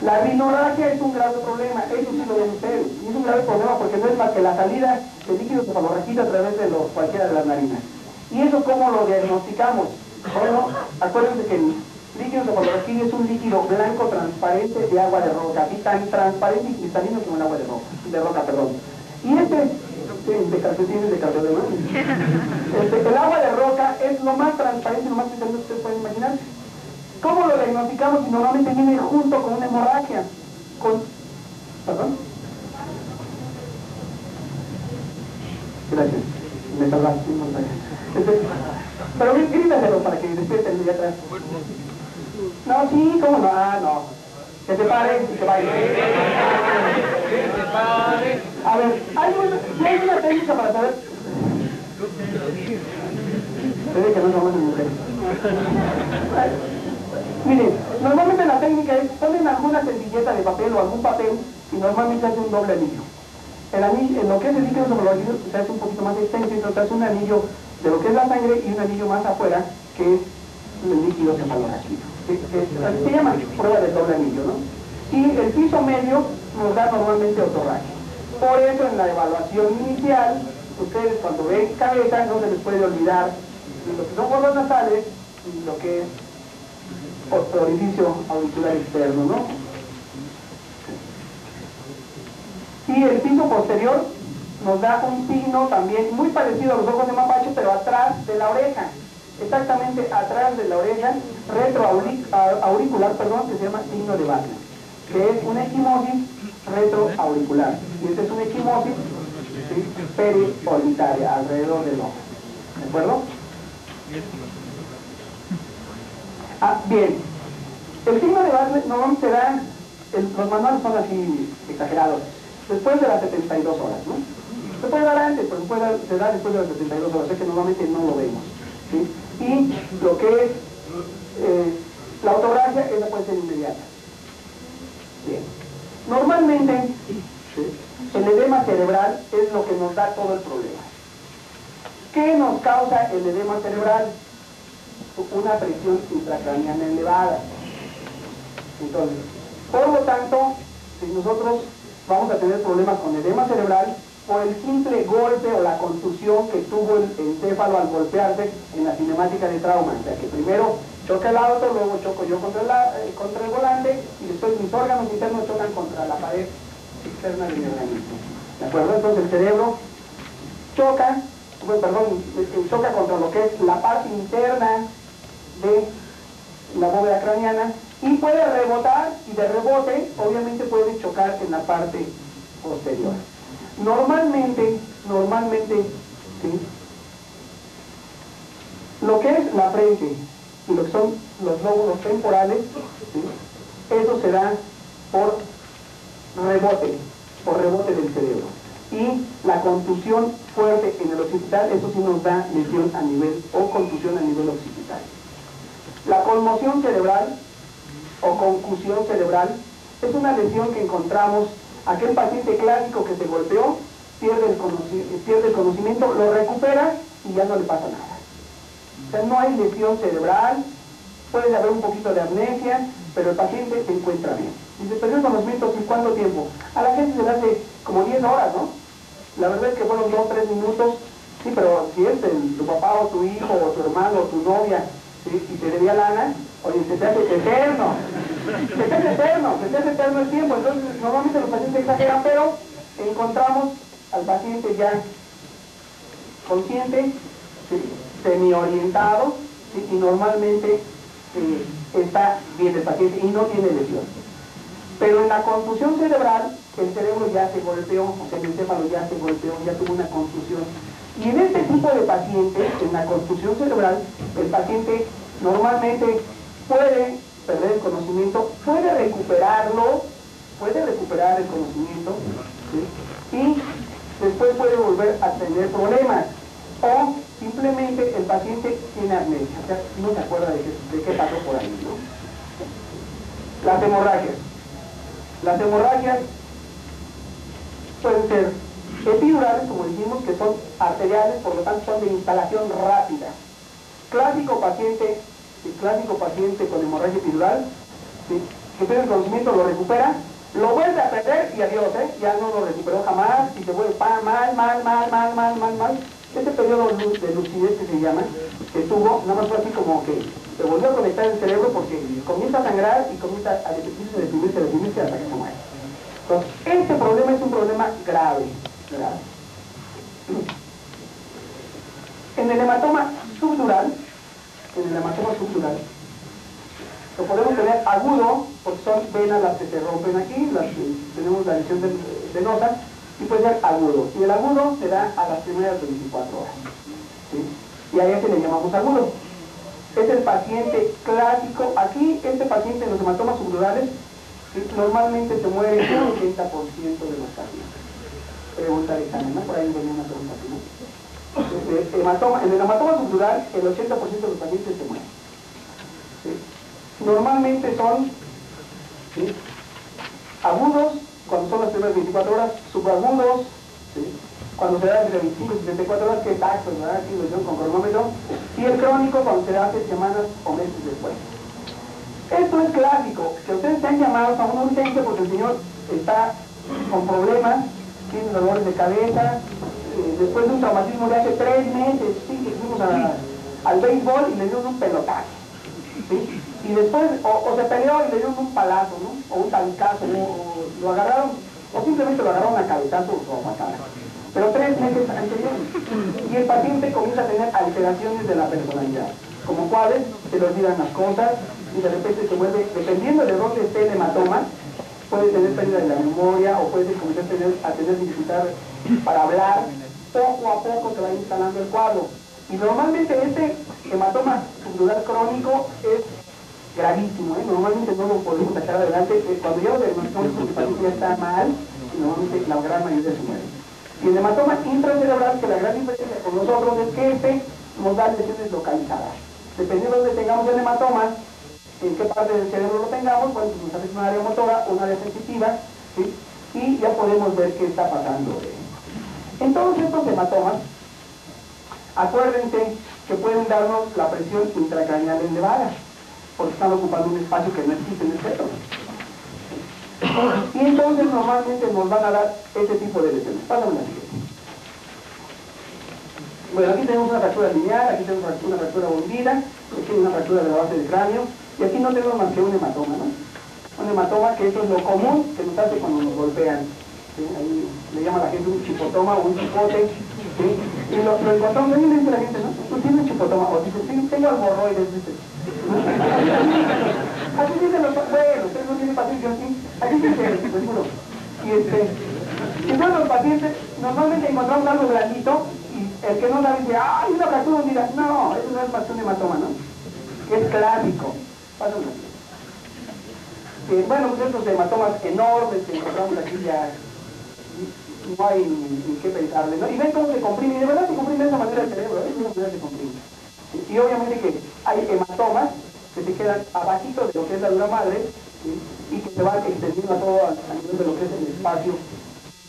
La rinorragia es un grave problema, eso sí lo ven ustedes, y es un grave problema porque no es más que la salida de líquido cefalorraquídeo a través de cualquiera de las narinas. ¿Y eso cómo lo diagnosticamos? Bueno, acuérdense que el líquido cefalorraquídeo es un líquido blanco transparente de agua de roca, así tan transparente y cristalino como el agua de roca. Y de calcetines de cartón, el agua de roca es lo más transparente y lo más cristalino que ustedes pueden imaginar. ¿Cómo lo diagnosticamos si normalmente viene junto con una hemorragia? ¿Perdón? Gracias, me salvaste. Pero grítaselo para que despierten de atrás. No, sí, ¿cómo no? Ah, no. Que se pare y que baile. A ver, ¿hay una técnica para saber? Se ve que no somos mujeres. Miren, normalmente la técnica es ponen alguna servilleta de papel o algún papel y normalmente hace un doble anillo. El anillo, en lo que es el líquido cefalorraquídeo se hace un poquito más extenso y se hace un anillo de lo que es la sangre y un anillo más afuera que es el líquido cefalorraquídeo. Se llama prueba del doble anillo, ¿no? Y el piso medio nos da normalmente otorragia. Por eso en la evaluación inicial, ustedes cuando ven cabeza no se les puede olvidar lo que son fosas nasales y lo que es orificio auricular externo, ¿no? Y el piso posterior nos da un signo también muy parecido a los ojos de mapache, pero atrás de la oreja, exactamente atrás de la oreja, retroauricular, que se llama signo de Wagner, que es una equimosis retroauricular. Y esta es una equimosis, ¿sí? Periorbitaria, alrededor del ojo. ¿De acuerdo? Bien. El signo de Bartlett normalmente se da, los manuales son así exagerados, después de las 72 horas, ¿no? Se puede dar antes, pero se da después de las 72 horas, o sea que normalmente no lo vemos, ¿sí? Y lo que es la autogracia, esa puede ser inmediata. Bien. Normalmente, el edema cerebral es lo que nos da todo el problema. ¿Qué nos causa el edema cerebral? Una presión intracraneana elevada. Entonces, por lo tanto, si nosotros vamos a tener problemas con edema cerebral por el simple golpe o la contusión que tuvo el encéfalo al golpearse en la cinemática de trauma. O sea, que primero choca el auto, luego choco yo contra el volante y después mis órganos internos chocan contra la pared externa del organismo. ¿De acuerdo? Entonces el cerebro choca, choca contra lo que es la parte interna de la bóveda craneana y puede rebotar, y de rebote obviamente puede chocar en la parte posterior. Normalmente, ¿sí? Lo que es la frente y lo que son los lóbulos temporales, ¿sí? Eso se da por rebote del cerebro. Y la contusión fuerte en el occipital, eso sí nos da lesión a nivel, o contusión a nivel occipital. La conmoción cerebral o concusión cerebral es una lesión que encontramos. Aquel paciente clásico que se golpeó, pierde el conocimiento, lo recupera y ya no le pasa nada. O sea, no hay lesión cerebral, puede haber un poquito de amnesia, pero el paciente se encuentra bien. Dice, perdió el conocimiento, ¿y cuánto tiempo? A la gente se le hace como 10 horas, ¿no? La verdad es que fueron 2 o 3 minutos, sí, pero si es tu papá o tu hijo o tu hermano o tu novia, ¿sí? Y te debía lana, oye, se te hace eterno. Se te hace eterno el tiempo. Entonces normalmente los pacientes exageran, pero encontramos al paciente ya consciente, ¿sí? Semi-orientado, ¿sí? Y normalmente está bien el paciente y no tiene lesión. Pero en la contusión cerebral, el cerebro ya se golpeó, o sea, el encéfalo ya se golpeó, ya tuvo una contusión. Y en este tipo de pacientes, en la contusión cerebral, el paciente normalmente puede perder el conocimiento, puede recuperar el conocimiento, ¿sí? Y después puede volver a tener problemas. O simplemente el paciente tiene amnesia, o sea, no se acuerda de qué pasó por ahí, ¿no? Las hemorragias. Las hemorragias pueden ser epidurales, como dijimos, que son arteriales, por lo tanto son de instalación rápida. Clásico paciente con hemorragia epidural, ¿sí? Que pierde el conocimiento, lo recupera, lo vuelve a perder y adiós, ya no lo recuperó jamás y se vuelve mal. Este periodo de lucidez que se llama, que tuvo, nada más fue así como que se volvió a conectar el cerebro porque comienza a sangrar y comienza a deprimirse hasta que se muere. Entonces, este problema es un problema grave. En el hematoma subdural, lo podemos tener agudo, porque son venas las que se rompen aquí, tenemos la lesión venosa, y puede ser agudo. Y el agudo se da a las primeras 24 horas. ¿Sí? Y a ese le llamamos agudo. Es el paciente clásico. Aquí, este paciente en los hematomas subdurales, ¿sí? Normalmente se muere el 80% de los pacientes. Pregunta de examen, ¿no? Por ahí venía una pregunta, ¿no? En el hematoma subdural, el 80% de los pacientes se mueren. ¿Sí? Normalmente son, ¿sí? Agudos, cuando son las primeras 24 horas, subagudos, ¿sí? Cuando se da entre 25 y 74 horas, que es acto, ¿verdad? Aquí lo hicieron con cronómetro, y el crónico cuando se da hace semanas o meses después. Esto es clásico, que ustedes sean llamados a una urgencia porque el señor está con problemas, tiene dolores de cabeza, después de un traumatismo de hace 3 meses, ¿sí? Que fuimos al béisbol y le dieron un pelotazo, ¿sí? Y después, o se peleó y le dieron un palazo, ¿no? O un tabicazo, o lo agarraron, o simplemente lo agarraron a cabezazos o a patadas. Pero 3 meses anteriores. Y el paciente comienza a tener alteraciones de la personalidad, como cuáles, se le olvidan las cosas, y de repente se vuelve, dependiendo de dónde esté el hematoma, puede tener pérdida de la memoria, o puede comenzar a tener dificultad para hablar. Poco a poco se va instalando el cuadro. Y normalmente este hematoma subdural crónico es gravísimo, normalmente no lo podemos sacar adelante, cuando ya lo diagnosticamos porque el paciente ya está mal, normalmente la gran mayoría se muere. Y el hematoma intracerebral, que la gran diferencia con nosotros es que este nos da lesiones localizadas. Dependiendo de donde tengamos el hematoma, en qué parte del cerebro lo tengamos, bueno, pues nos afecta un área motora, un área sensitiva, ¿sí? Y ya podemos ver qué está pasando. En todos estos hematomas, acuérdense que pueden darnos la presión intracraneal elevada, porque están ocupando un espacio que no existe en el cerebro. Y entonces normalmente nos van a dar ese tipo de lesiones. Pásame la siguiente. Bueno, aquí tenemos una fractura lineal, aquí tenemos una fractura hundida, aquí hay una fractura de la base del cráneo, y aquí no tenemos más que un hematoma, ¿no? Un hematoma, que eso es lo común que nos hace cuando nos golpean. ¿Sí? Ahí le llama a la gente un chipotoma o un chipote. ¿Sí? Y lo encontramos, ahí le dice la gente, ¿no? Tú tienes chipotoma, o dice, sí, tengo hemorroides, dice. Así dicen los, bueno, ustedes no tienen pacientes así, así dicen, seguro. Y entonces los pacientes, normalmente encontramos algo blandito, y el que no sabe dice, ¡ay, una fractura hundida! No, eso no es más que un hematoma, ¿no? Que es clásico. Pásame. Bueno, pues estos hematomas enormes que encontramos aquí ya no hay ni qué pensarle, ¿no? Y ven cómo se comprime, y de verdad se comprime de esa manera el cerebro, de esa manera se comprime. Y obviamente que hay hematomas que se quedan abajito de lo que es la dura madre, ¿sí? Y que se van extendiendo a todo a nivel de lo que es el espacio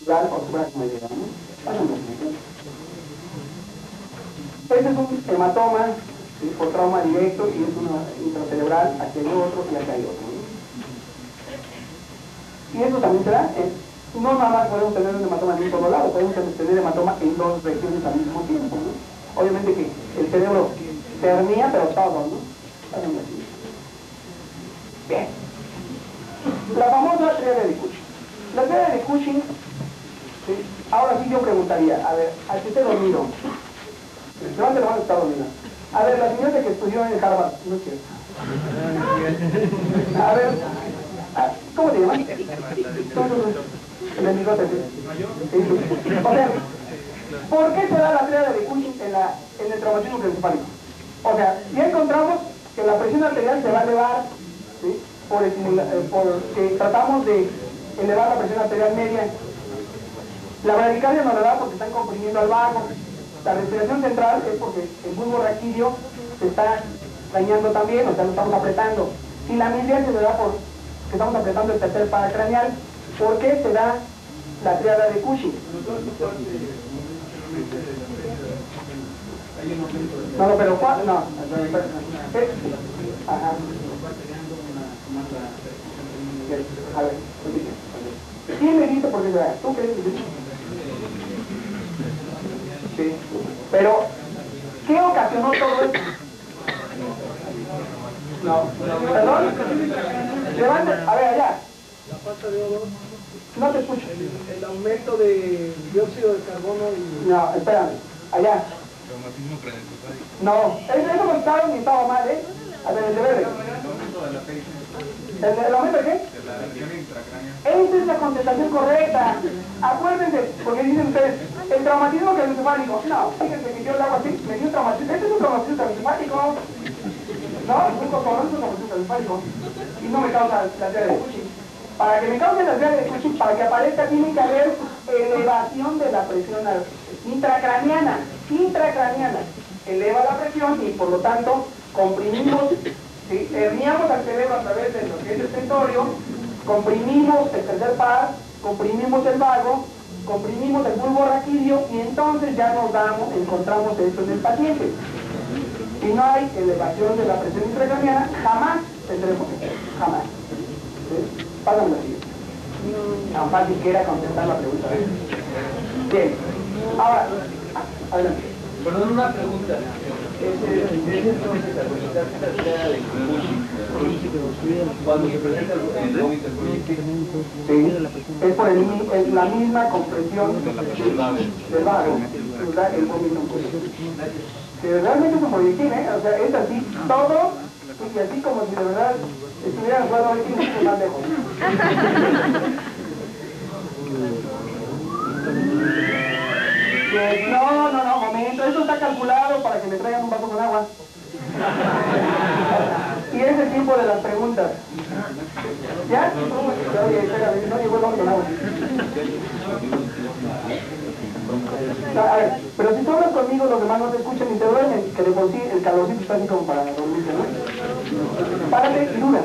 dural o supracnoideo, ¿no? Este es un hematoma, ¿sí? Por trauma directo, y es uno intracerebral, aquí hay otro y aquí hay otro, ¿no? Y eso también se da, no nada más podemos tener un hematoma en un solo lado, podemos tener hematoma en dos regiones al mismo tiempo, ¿no? Obviamente que el cerebro termina, pero todo, ¿no? Bien. La famosa tríada de Cushing. La tríada de Cushing, ¿sí? Ahora sí yo preguntaría, a ver, al que esté dormido, levante la mano que está dormida. A ver, la señora que estudió en Harvard, no es cierto. A ver, ¿cómo te llamas? El amigote, ¿sí? O sea, ¿por qué se da la tríada de Cushing en el traumatismo craneoencefálico? O sea, ya encontramos que la presión arterial se va a elevar, ¿sí? Porque tratamos de elevar la presión arterial media. La bradicardia no la da porque están comprimiendo al vago. La respiración central es porque el bulbo raquídeo se está dañando también, o sea, lo estamos apretando. Y la miliar se da porque estamos apretando el tercer paracraneal. ¿Por qué se da la tríada de Cushing? No, pero ¿cuál? No. Ajá. A ver, ¿quién me dice por qué se da? ¿Tú crees? Sí. Pero, ¿qué ocasionó todo esto? No. ¿Perdón? Levante, a ver, allá. La falta de O2. No te escucho. El aumento de dióxido de carbono y... No, espérame. Allá. No, eso lo quitaron y estaba mal, ¿eh? A ver, el de verde. ¿El aumento de qué? De la región intracraneal. Esa es la contestación correcta. Acuérdense, porque dicen ustedes, el traumatismo craneoencefálico. No, fíjense que yo lo hago así, me dio un traumatismo. Este es un traumatismo craneoencefálico. No, es un traumatismo craneoencefálico. Y no me causa la tríada de Cushing. Para que me cause la tríada de Cushing, para que aparezca, tiene que haber elevación de la presión intracraneana. Eleva la presión y por lo tanto comprimimos, ¿sí? Herniamos al cerebro a través de lo que es el tentorio, comprimimos el tercer par, comprimimos el vago, comprimimos el bulbo raquídeo y entonces ya encontramos esto en el paciente. Si no hay elevación de la presión intracraneana, jamás tendremos esto, jamás. ¿Sí? Pásame la siguiente. Tan fácil que era contestar la pregunta. Bien, ahora, adelante. Perdón, una pregunta. ¿Es entonces la tríada de Cushing cuando se presenta el vómito? Sí, es por la misma compresión del vago, el vómito. Que realmente es un proyectil, ¿eh? O sea, es así, todo, y así como si de verdad estuvieran jugando aquí un poco más lejos. No, momento, eso está calculado para que me traigan un vaso con agua. Y Y es el tiempo de las preguntas. ¿Ya? Oye, espérame, no llegó el otro lado. A ver, pero si tú hablas conmigo, los demás no te escuchan ni te duermen, que de por sí el calorcito está así como para dormirse, ¿no? Párate y dura.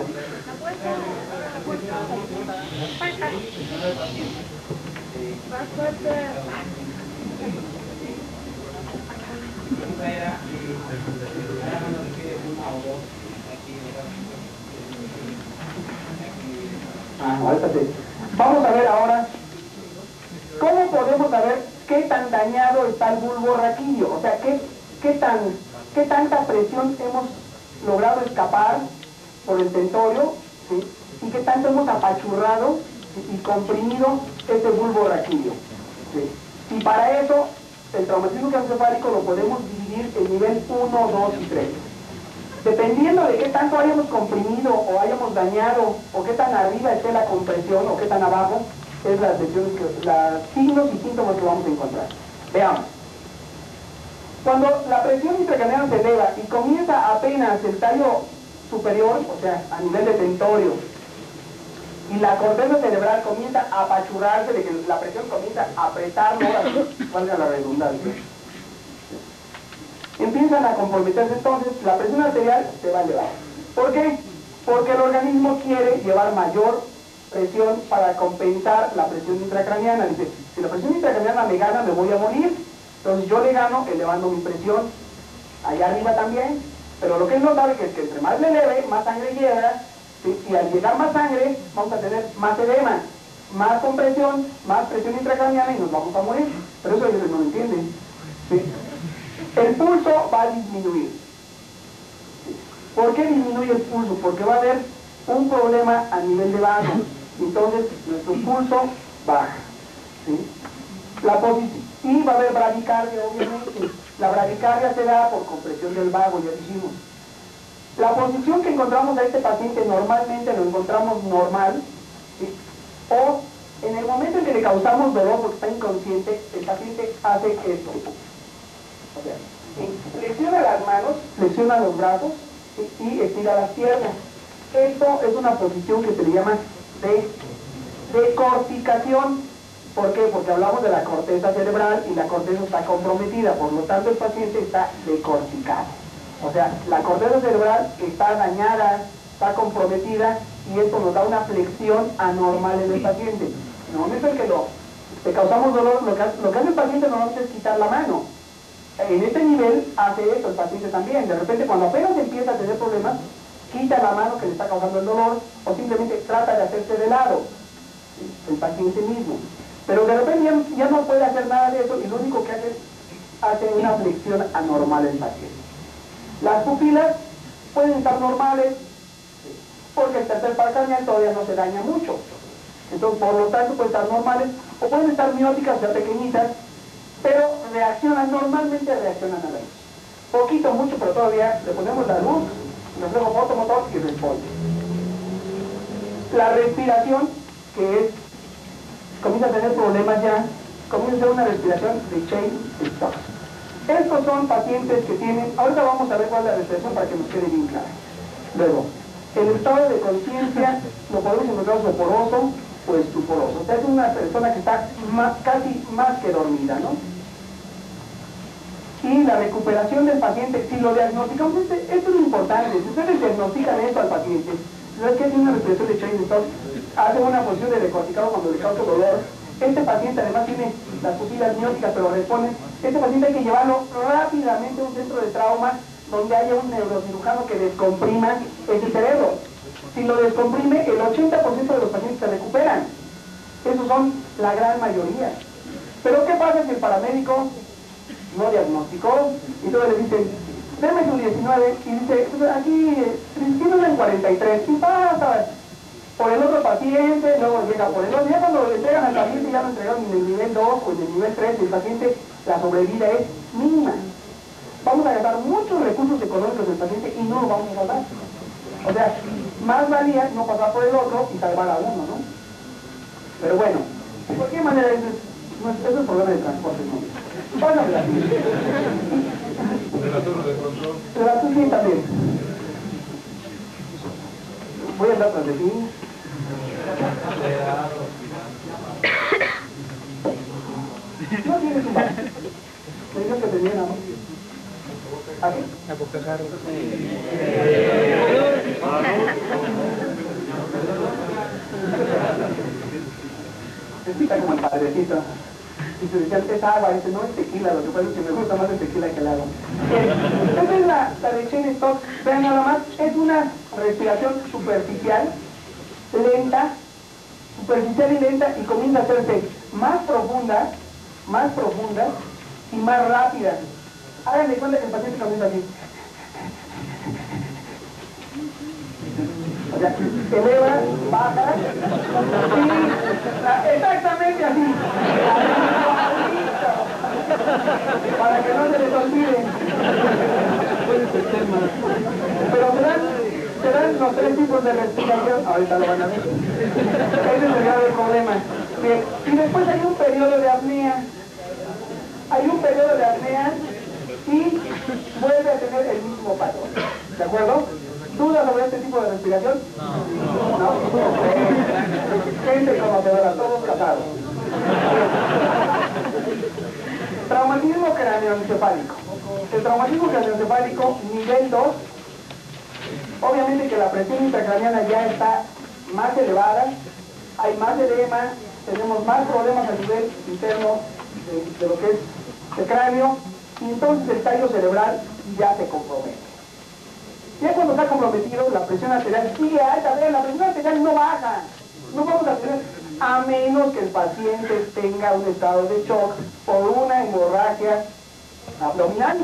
Ahorita sí. Vamos a ver ahora cómo podemos saber qué tan dañado está el bulbo raquídeo, o sea, qué tanta presión hemos logrado escapar por el tentorio, ¿sí? Y qué tanto hemos apachurrado y comprimido este bulbo raquídeo, ¿sí? Y para eso el traumatismo encefálico lo podemos dividir en nivel 1, 2 y 3. Dependiendo de qué tanto hayamos comprimido o hayamos dañado, o qué tan arriba esté la compresión o qué tan abajo, es los signos y síntomas que vamos a encontrar. Veamos. Cuando la presión intracraneana se eleva y comienza apenas el tallo superior, o sea, a nivel de tentorio, y la corteza cerebral comienza a apachurrarse, de que la presión comienza a apretar, ¿no? Valga la redundancia. Empiezan a comprometerse, entonces la presión arterial se va a elevar. ¿Por qué? Porque el organismo quiere llevar mayor presión para compensar la presión intracraneana. Dice, si la presión intracraneana me gana, me voy a morir. Entonces yo le gano elevando mi presión allá arriba también, pero lo que él no sabe es que entre más le eleve, más sangre llega, ¿sí? Y al llegar más sangre, vamos a tener más edema, más compresión, más presión intracraneana y nos vamos a morir. Pero eso ellos no lo entienden, ¿sí? El pulso va a disminuir. ¿Por qué disminuye el pulso? Porque va a haber un problema a nivel de vago. Entonces nuestro pulso baja, ¿sí? Y va a haber bradicardia, obviamente. La bradicardia se da por compresión del vago, ya dijimos. La posición que encontramos a este paciente normalmente lo encontramos normal, ¿sí? O en el momento en que le causamos dolor porque está inconsciente, el paciente hace esto. O sea, flexiona las manos, flexiona los brazos, ¿sí? Y estira las piernas. Esto es una posición que se le llama de decorticación. ¿Por qué? Porque hablamos de la corteza cerebral y la corteza está comprometida, por lo tanto el paciente está decorticado. O sea, la corteza cerebral está dañada, está comprometida y esto nos da una flexión anormal en el paciente. En el momento en que le causamos dolor, lo que hace el paciente normalmente es quitar la mano. En este nivel hace esto el paciente también. De repente, cuando apenas empieza a tener problemas, quita la mano que le está causando el dolor o simplemente trata de hacerse de lado, el paciente mismo. Pero de repente ya no puede hacer nada de eso y lo único que hace una flexión anormal el paciente. Las pupilas pueden estar normales porque el tercer par craneal todavía no se daña mucho. Entonces, por lo tanto, pueden estar normales o pueden estar mióticas, o sea, pequeñitas, pero normalmente reaccionan a la luz. Poquito, mucho, pero todavía le ponemos la luz, reflejo fotomotor y responde. La respiración, que comienza a tener problemas ya, comienza a ser una respiración de Cheyne-Stokes. Estos son pacientes que tienen, ahorita vamos a ver cuál es la respiración para que nos quede bien clara. Luego, el estado de conciencia lo podemos encontrar soporoso o estuporoso. O sea, es una persona que está casi más que dormida, ¿no? Y la recuperación del paciente, si lo diagnosticamos, esto es lo importante, si ustedes diagnostican esto al paciente, ¿sabes qué? Tiene una respiración de Cheyne-Stokes, hace una posición de decorticado cuando le causa dolor. Este paciente además tiene las pupilas mióticas, pero responde. Este paciente hay que llevarlo rápidamente a un centro de trauma donde haya un neurocirujano que descomprima ese cerebro. Si lo descomprime, el 80% de los pacientes se recuperan. Esos son la gran mayoría. Pero ¿qué pasa si el paramédico no diagnosticó? Y entonces le dicen, deme su 19, y dice, pues aquí, tiene en 43, y pasa por el otro paciente, luego llega por el otro, ya cuando le entregan al paciente ya lo entregaron en el nivel 2 o en el nivel 3, el paciente, la sobrevida es mínima. Vamos a gastar muchos recursos económicos del paciente y no lo vamos a salvar. O sea, más valía no pasar por el otro y salvar a uno, ¿no? Pero bueno, de cualquier manera, eso es un problema de transporte, ¿no? Pásame la siguiente. De la torre de control. De la torre también. Voy a andar tras de ti. No tienes un vaso. Me dijo que tenía, ¿no? ¿Aquí? Está como el padrecito. Y se decía, es agua, dice, no, es tequila, lo que pasa es que me gusta más el tequila que el agua. Esta es la de Chain Stokes. Vean nada más, es una respiración superficial, lenta, superficial y lenta, y comienza a hacerse más profunda y más rápida. Háganle cuenta que el paciente comienza así. O sea, se eleva, baja, y exactamente así. Para que no se les olvide. Pero serán los tres tipos de respiración. Ahorita lo van a ver. Ese es el grave problema. Bien. Y después hay un periodo de apnea. Y vuelve a tener el mismo patrón. ¿De acuerdo? ¿Dudas sobre este tipo de respiración? No. Gente conocedora, todos casados. Traumatismo craneoencefálico. El traumatismo craneoencefálico nivel 2, obviamente que la presión intracraneana ya está más elevada, hay más edema, tenemos más problemas a nivel interno de lo que es el cráneo, y entonces el tallo cerebral ya se compromete. Ya cuando está comprometido, la presión arterial sigue alta. Vean, la presión arterial no baja. No vamos a tener, a menos que el paciente tenga un estado de shock por una hemorragia abdominal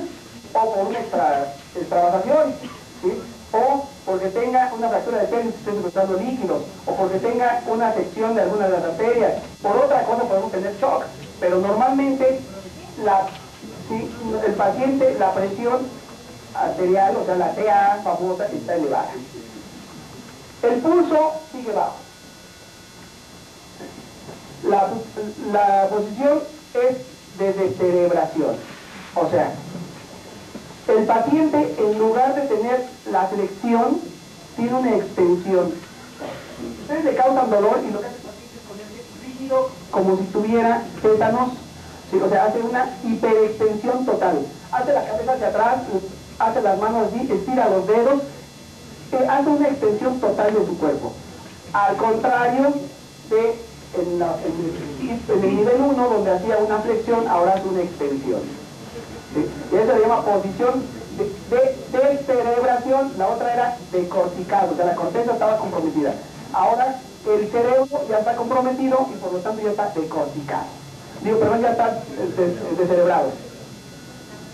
o por una extravasación, ¿sí? O porque tenga una fractura de pelvis y esté secuestrando líquidos, o porque tenga una afección de alguna de las arterias. Por otra cosa podemos tener shock, pero normalmente el paciente, la presión arterial, o sea la TA famosa, está elevada. El pulso sigue bajo. La posición es de descerebración. O sea, el paciente, en lugar de tener la flexión, tiene una extensión. Ustedes le causan dolor y lo que hace el paciente es ponerse rígido como si tuviera tétanos. Sí, o sea, hace una hiperextensión total. Hace la cabeza hacia atrás, hace las manos así, estira los dedos, hace una extensión total de su cuerpo. Al contrario de en el nivel 1, donde hacía una flexión, ahora hace una extensión. ¿Sí? Y eso se llama posición de descerebración. La otra era decorticado, o sea, la corteza estaba comprometida. Ahora el cerebro ya está comprometido y por lo tanto ya está decorticado. Ya está descerebrado.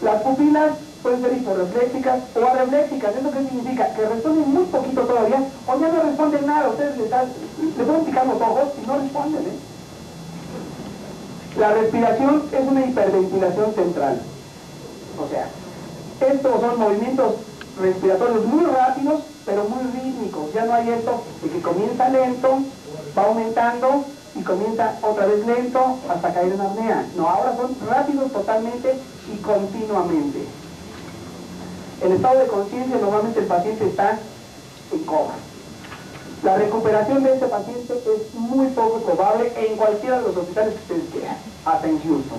Las pupilas pueden ser hiporrefléxicas o arrefléxicas. ¿Eso qué significa? Que responden muy poquito todavía o ya no responden nada. Ustedes le pueden picar los ojos y no responden, ¿eh? La respiración es una hiperventilación central. O sea, estos son movimientos respiratorios muy rápidos, pero muy rítmicos. Ya no hay esto de que comienza lento, va aumentando y comienza otra vez lento hasta caer en apnea. No, ahora son rápidos totalmente y continuamente. En estado de conciencia normalmente el paciente está en coma. La recuperación de este paciente es muy poco probable en cualquiera de los hospitales que ustedes quieran, hasta en Houston.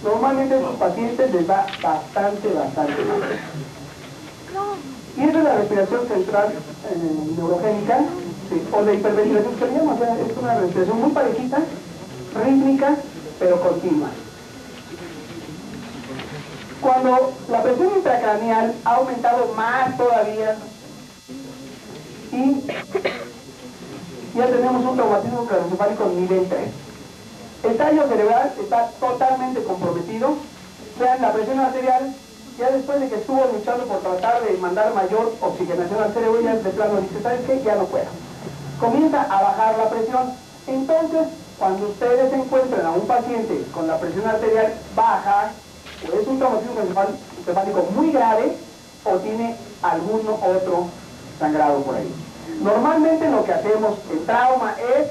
Normalmente a estos pacientes les va bastante mal. Y esa es la respiración central neurogénica, sí, o de hiperventilación que se llama. O sea, es una respiración muy parejita, rítmica, pero continua. Cuando la presión intracraneal ha aumentado más todavía y ya tenemos un traumatismo craneoencefálico nivel 3. El tallo cerebral está totalmente comprometido. Vean, la presión arterial, ya después de que estuvo luchando por tratar de mandar mayor oxigenación al cerebro, ya de plano dice, ¿sabes qué? Ya no puedo. Comienza a bajar la presión. Entonces, cuando ustedes encuentran a un paciente con la presión arterial baja, o es un traumatismo encefálico muy grave, o tiene algún otro sangrado por ahí. Normalmente lo que hacemos en trauma es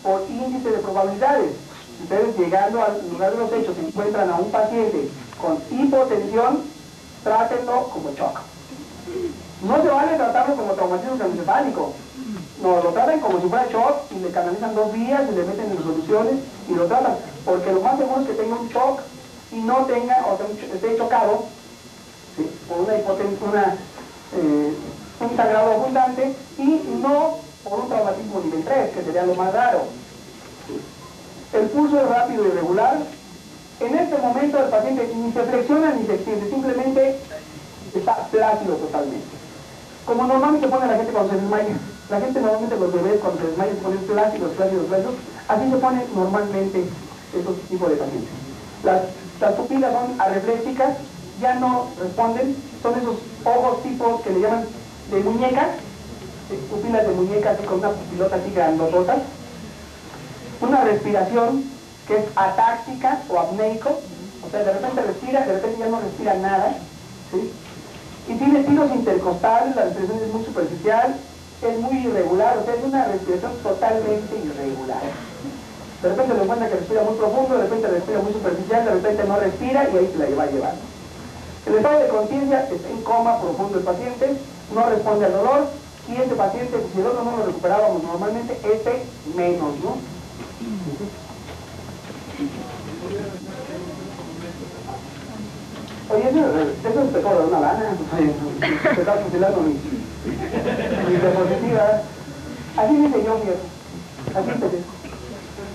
por índice de probabilidades. Si ustedes llegando al lugar de los hechos encuentran a un paciente con hipotensión, trátenlo como shock. No se vale tratarlo como traumatismo craneoencefálico. No, lo tratan como si fuera shock y le canalizan 2 días y le meten en soluciones y lo tratan. Porque lo más seguro es que tenga un shock y no tenga, o sea, esté chocado, ¿sí?, por una hipotensión, un sangrado abundante y no por un traumatismo nivel 3, que sería lo más raro. El pulso es rápido y irregular. En este momento el paciente ni se flexiona ni se extiende, simplemente está plácido totalmente. Como normalmente pone la gente cuando se desmaya. La gente normalmente, los bebés cuando se desmayan se ponen plácidos, así se ponen normalmente estos tipos de pacientes. Las pupilas son arefléxicas, ya no responden, son esos ojos tipos que le llaman de muñeca, pupilas de muñeca así con una pupilota así grandototas. Una respiración que es atáxica o apneico, o sea, de repente respira, de repente ya no respira nada, ¿sí? Y tiene tiros intercostales, la respiración es muy superficial, es muy irregular, o sea, es una respiración totalmente irregular. De repente le encuentra que respira muy profundo, de repente respira muy superficial, de repente no respira y ahí se la va llevando. El estado de conciencia está en coma profundo el paciente, no responde al dolor, y este paciente, si el otro no lo recuperábamos normalmente, este menos, ¿no? Oye, eso es pecado de una lana, se está fusilando mis diapositivas. Así dice yo, fíjate. Así empecé.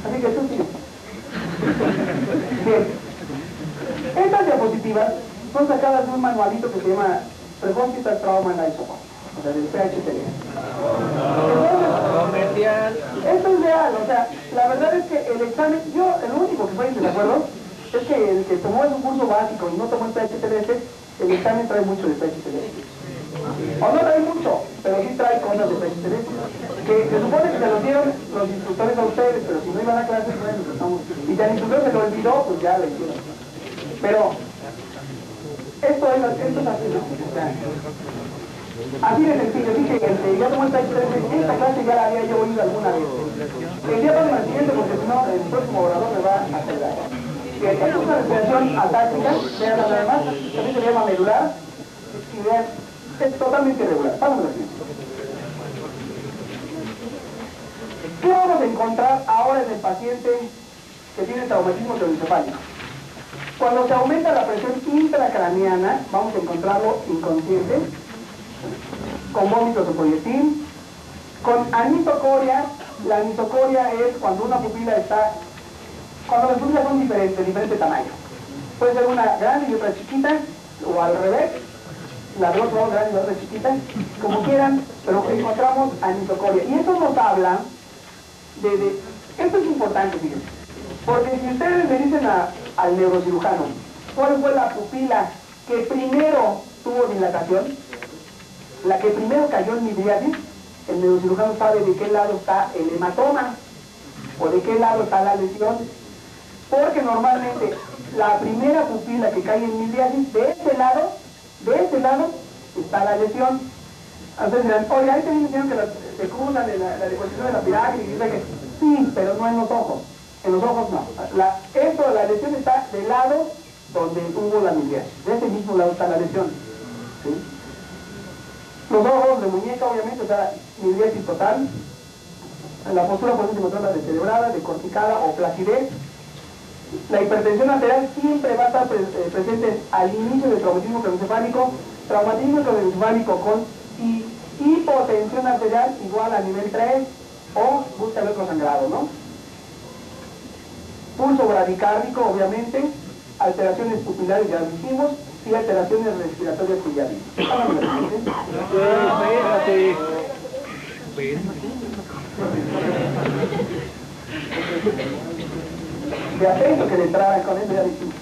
Así que tú sí. Bien. Estas diapositivas son sacadas de un manualito que se llama Pre-Hospital Trauma Analysis, o sea, del PHTL. Esto es real, o sea, la verdad es que el examen, yo, el único que estoy de acuerdo, es que el que tomó un curso básico y no tomó el PHTLS, el examen trae mucho de PHTLS. O no trae mucho, pero sí trae cosas de PHTLS. Que se supone que se los dieron los instructores a ustedes, pero si no iban a clases, bueno, pues estamos. Y si al instructor se lo olvidó, pues ya lo hicieron. Pero, esto es así, ¿no? O sea, así de sencillo, dije, el que ya tomó el PHTLS, esta clase ya la había yo oído alguna vez. El día para el siguiente, porque si no, el próximo orador me va a acordar. Es una respiración atáxica, vean nada más, también se llama medular, y vean, es totalmente irregular. Vamos a ver. ¿Qué vamos a encontrar ahora en el paciente que tiene traumatismo craneoencefálico? Cuando se aumenta la presión intracraneana, vamos a encontrarlo inconsciente, con vómitos de proyectil, con anisocoria. La anisocoria es cuando una pupila está, cuando las pupilas son diferentes, de diferente tamaño. Puede ser una grande y otra chiquita, o al revés, las dos son grandes y la otra chiquita, como quieran, pero encontramos anisocoria. Y esto nos habla esto es importante, fíjense, porque si ustedes le dicen al neurocirujano cuál fue la pupila que primero tuvo dilatación, la que primero cayó en midriasis, el neurocirujano sabe de qué lado está el hematoma o de qué lado está la lesión, porque normalmente la primera pupila que cae en midriasis, de este lado está la lesión. Entonces dirán, oiga, ahí te dicen que se cruzan la deposición de la pirámide y dice que sí, pero no en los ojos. En los ojos no. La lesión está del lado donde hubo la midriasis. De ese mismo lado está la lesión. ¿Sí? Los ojos de muñeca, obviamente, o sea, midriasis total. La postura podemos encontrarla descerebrada, decorticada o flacidez. La hipertensión arterial siempre va a estar presente al inicio del traumatismo craneoencefálico con hipotensión arterial igual a nivel 3 o busca el otro sangrado, ¿no? Pulso bradicárdico, obviamente, alteraciones pupilares, ya dijimos, y alteraciones respiratorias que ya vimos. De atento que le entraba con eso, ya dijimos.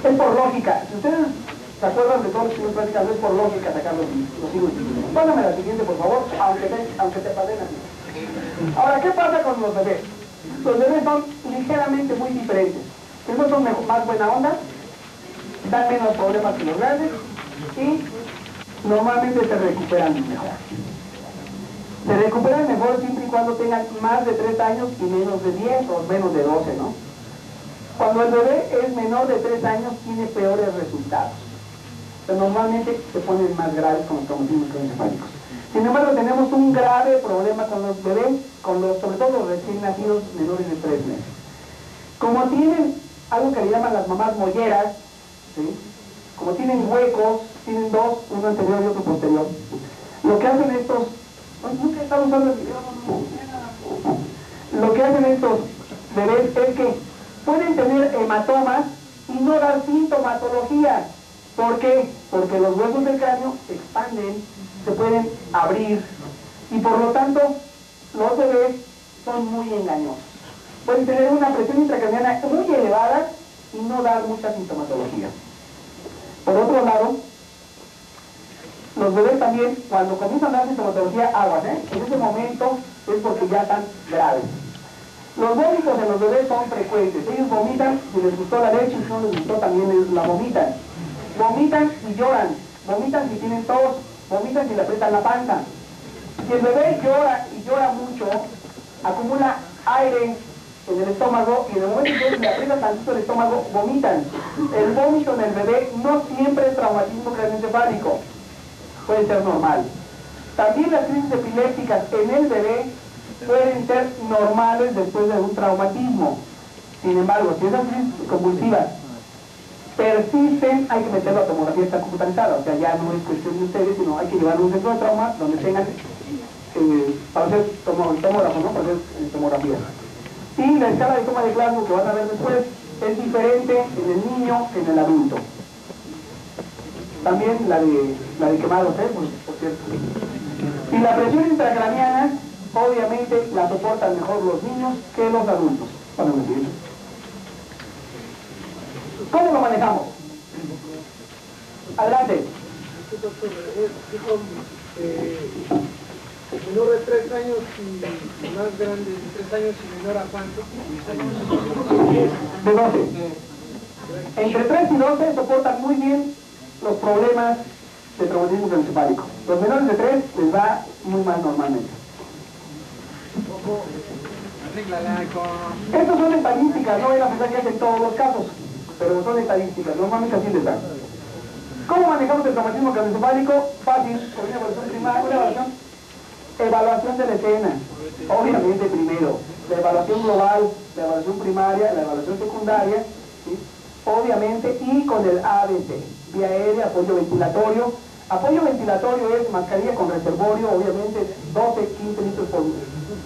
Es por lógica. Si ustedes se acuerdan de todos los signos prácticas, no es por lógica sacar los signos. Póngame la siguiente, por favor, aunque te paren así. Ahora, ¿qué pasa con los bebés? Los bebés son ligeramente muy diferentes. Estos son más buena onda, dan menos problemas que los grandes y normalmente se recuperan mejor. Se recuperan mejor siempre y cuando tengan más de 3 años y menos de 10 o menos de 12, ¿no? Cuando el bebé es menor de 3 años tiene peores resultados. Pero normalmente se ponen más graves con los traumatismos craneoencefálicos. Sin embargo, tenemos un grave problema con los bebés, sobre todo los recién nacidos menores de 3 meses. Como tienen algo que le llaman las mamás molleras, ¿sí? Como tienen huecos, tienen dos, uno anterior y otro posterior, lo que hacen estos... ¿Nunca están usando el video? Lo que hacen estos bebés es que pueden tener hematomas y no dar sintomatología. ¿Por qué? Porque los huesos del cráneo se expanden, se pueden abrir y por lo tanto los bebés son muy engañosos. Pueden tener una presión intracraneana muy elevada y no dar mucha sintomatología. Por otro lado, los bebés también, cuando comienzan a dar sintomatología, aguas, en ese momento es porque ya están graves. Los vómitos en los bebés son frecuentes. Ellos vomitan si les gustó la leche y si no les gustó también la vomitan. Vomitan y lloran. Vomitan si tienen tos. Vomitan si le aprietan la panza. Si el bebé llora y llora mucho, acumula aire en el estómago y en el momento que le aprieta tantito el estómago, vomitan. El vómito en el bebé no siempre es traumatismo craneoencefálico. Puede ser normal. También las crisis epilépticas en el bebé pueden ser normales después de un traumatismo. Sin embargo, si esas crisis convulsivas persisten, hay que meterlo a tomografía computarizada. O sea, ya no es cuestión de ustedes, sino hay que llevarlo a un centro de trauma donde tengan para hacer tomógrafo, ¿no? Para hacer tomografía. Y la escala de coma de Glasgow que van a ver después es diferente en el niño que en el adulto. También la de quemados, por cierto. Y la presión intracraneana, obviamente, la soportan mejor los niños que los adultos. ¿Cómo lo manejamos? Adelante. Doctor, dijo menor de 3 años y más grande de 3 años y menor a cuánto? De 12. Entre 3 y 12 soportan muy bien los problemas de traumatismo craneoencefálico. Los menores de 3 les va muy mal normalmente. Estos son estadísticas, no es la persona que hace en todos los casos, pero son estadísticas, normalmente así les dan. ¿Cómo manejamos el traumatismo craneoencefálico? Fácil, con una evaluación primaria, evaluación de la escena. Obviamente primero, la evaluación global, la evaluación primaria, la evaluación secundaria, ¿sí? Obviamente, y con el ABC, vía aérea, apoyo ventilatorio. Apoyo ventilatorio es mascarilla con reservorio, obviamente 12-15 litros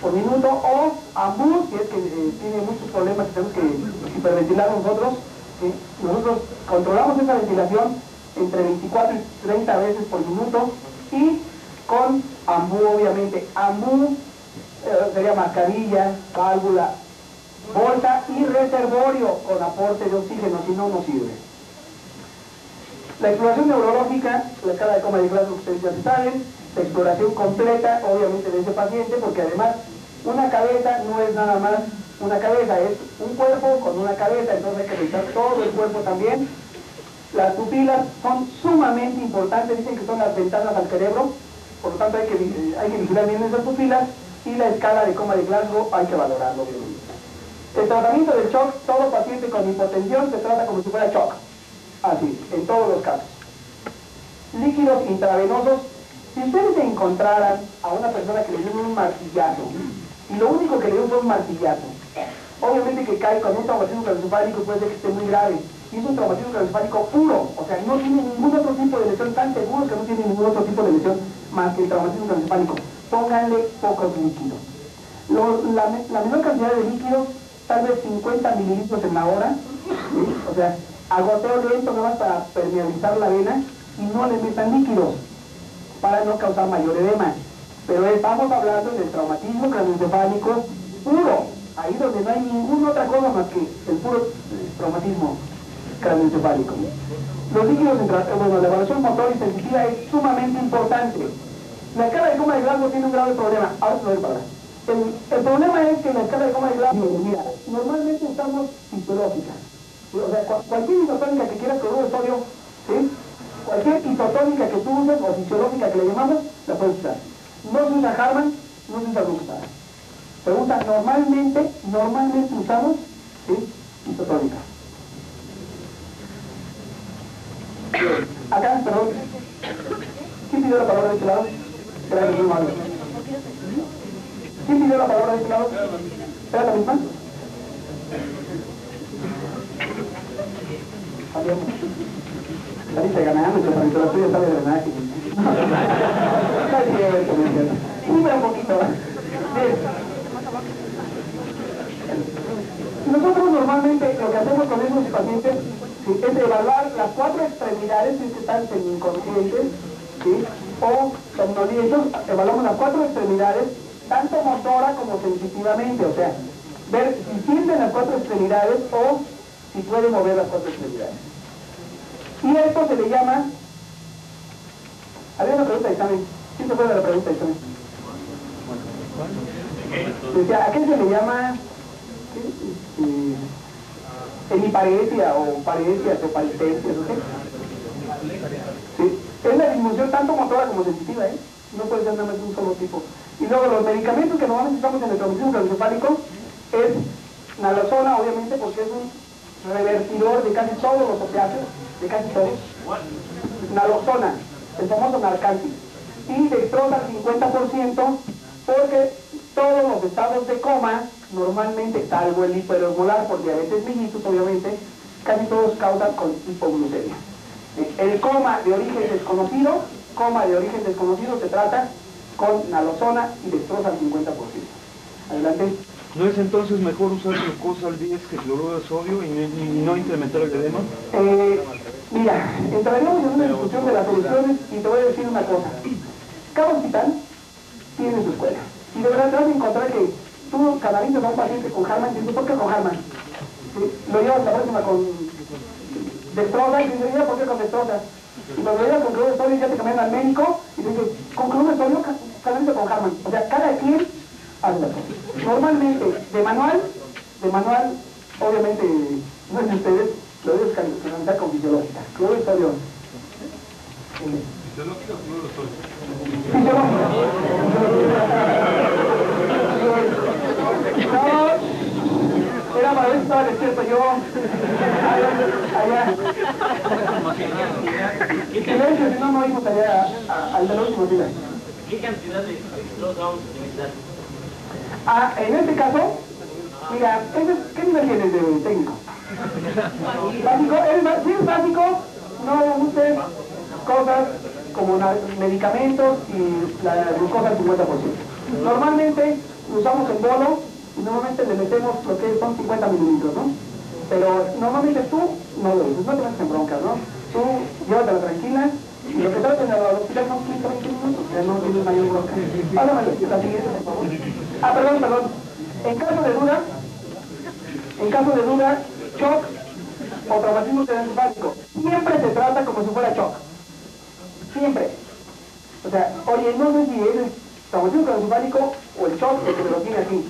por minuto, o AMBU, si es que tiene muchos problemas, tenemos que hiperventilar nosotros. ¿Sí? Nosotros controlamos esa ventilación entre 24 y 30 veces por minuto, y con AMBU, obviamente. AMBU sería mascarilla, válvula, bolsa y reservorio con aporte de oxígeno, si no, no sirve. La exploración neurológica, la escala de coma de Glasgow, ustedes ya saben, la exploración completa, obviamente, de ese paciente, porque además una cabeza no es nada más una cabeza, es un cuerpo con una cabeza, entonces hay que revisar todo el cuerpo también. Las pupilas son sumamente importantes, dicen que son las ventanas al cerebro, por lo tanto hay que vigilar bien esas pupilas, y la escala de coma de Glasgow hay que valorarlo bien. El tratamiento del shock, todo paciente con hipotensión se trata como si fuera shock. Así, en todos los casos. Líquidos intravenosos. Si ustedes encontraran a una persona que le dio un martillazo, y lo único que le dio fue un martillazo, obviamente que cae con un traumatismo craneoencefálico, puede ser que esté muy grave, y es un traumatismo craneoencefálico puro, o sea, no tiene ningún otro tipo de lesión, tan seguro que no tiene ningún otro tipo de lesión más que el traumatismo craneoencefálico. Pónganle pocos líquidos. La menor cantidad de líquidos, tal vez 50 mililitros en la hora, ¿sí? O sea, a goteo lento nada más para permeabilizar la vena, y no le metan líquidos para no causar mayor edema. Pero estamos hablando del traumatismo craneoencefálico puro, ahí donde no hay ninguna otra cosa más que el puro traumatismo craneoencefálico. Los líquidos, bueno, la evaluación motor y sensitiva es sumamente importante. La escala de coma de Glasgow tiene un grave problema. Ahora se lo doy para atrás. El problema es que la escala de coma de Glasgow, mira, normalmente usamos fisiológicas. O sea, cualquier isotónica que quieras con un sodio, ¿sí? Cualquier isotónica que tú uses, o fisiológica que le llamamos, la puedes usar. No se usa Harman, no se usa Luxar. Se usa normalmente usamos, ¿sí? Isotónica. Acá, perdón. ¿Quién pidió la palabra de este lado? Gracias, muy amable. ¿Quién pidió la palabra de este lado? ¿Era la misma? Saliste ganando, pero la tuya sale de drenaje. Sí, pero un poquito. Bien. Nosotros normalmente lo que hacemos con esos pacientes es evaluar las 4 extremidades, si es que están semi-inconscientes, ¿sí? O somnolientos, evaluamos las 4 extremidades, tanto motora como sensitivamente, o sea, ver si sienten las 4 extremidades o si pueden mover las 4 extremidades. Y esto se le llama... Había una pregunta de examen. ¿Quién se acuerda de la pregunta de examen? Decía, ¿a qué se le llama hemiparesia o paresias o parestesias? ¿Sí? Es la disminución tanto motora como sensitiva, ¿eh? No puede ser nada más de un solo tipo. Y luego los medicamentos que normalmente usamos en el traumatismo craneoencefálico es naloxona, obviamente, porque es un revertidor de casi todos los opiáceos, de casi todos. Naloxona, el famoso Narcanti. Y dextrosa al 50%, porque todos los estados de coma, normalmente, salvo el hiperosmolar por diabetes mellitus, obviamente, casi todos causan con hipoglucemia. El coma de origen desconocido se trata con naloxona y dextrosa al 50%. Adelante. ¿No es entonces mejor usar glucosa al 10 que cloruro de sodio y no incrementar el edema? Mira, entraríamos en una discusión de las soluciones y te voy a decir una cosa. Cada hospital tiene su escuela. Y de verdad te vas a encontrar que tú canalizas a un paciente con Harman y dices, ¿por qué con Harman? ¿Sí? Lo llevas la próxima con dextrosa y dices, ¿por qué con dextrosa? Y cuando lo llevas con cloruro de sodio ya te cambian al médico y te dices, con cloruro de sodio canaliza con Harman. O sea, cada quien hace la cosa. Normalmente, de manual, obviamente, no es de ustedes, lo debes canalizar con fisiológica. Cloruro de sodio. ¿Fisiológica o cloruro de sodio? Fisiológica. No, era para ver si estaba despierto yo. Allá. Silencio, si no, no oímos allá al de la última fila. ¿Qué cantidad de dextrosa vamos a utilizar? En este caso, mira, ¿qué nivel tienes de técnico? ¿Básico? Si es básico, no uses cosas como medicamentos y la glucosa al 50%. Normalmente lo usamos en bolo y normalmente le metemos lo que son 50 mililitros, ¿no? Pero normalmente tú no lo uses, no te metes en bronca, ¿no? Tú llévatela tranquila y lo que tratas en el hospital son 15 o 20 minutos, ya no tienes mayor bronca. Háblame la siguiente, por favor. Perdón. En caso de duda, shock o traumatismo craneoencefálico, siempre se trata como si fuera shock. Siempre. O sea, oye, no sé si es el traumatismo craneoencefálico o el shock el que me lo tiene aquí.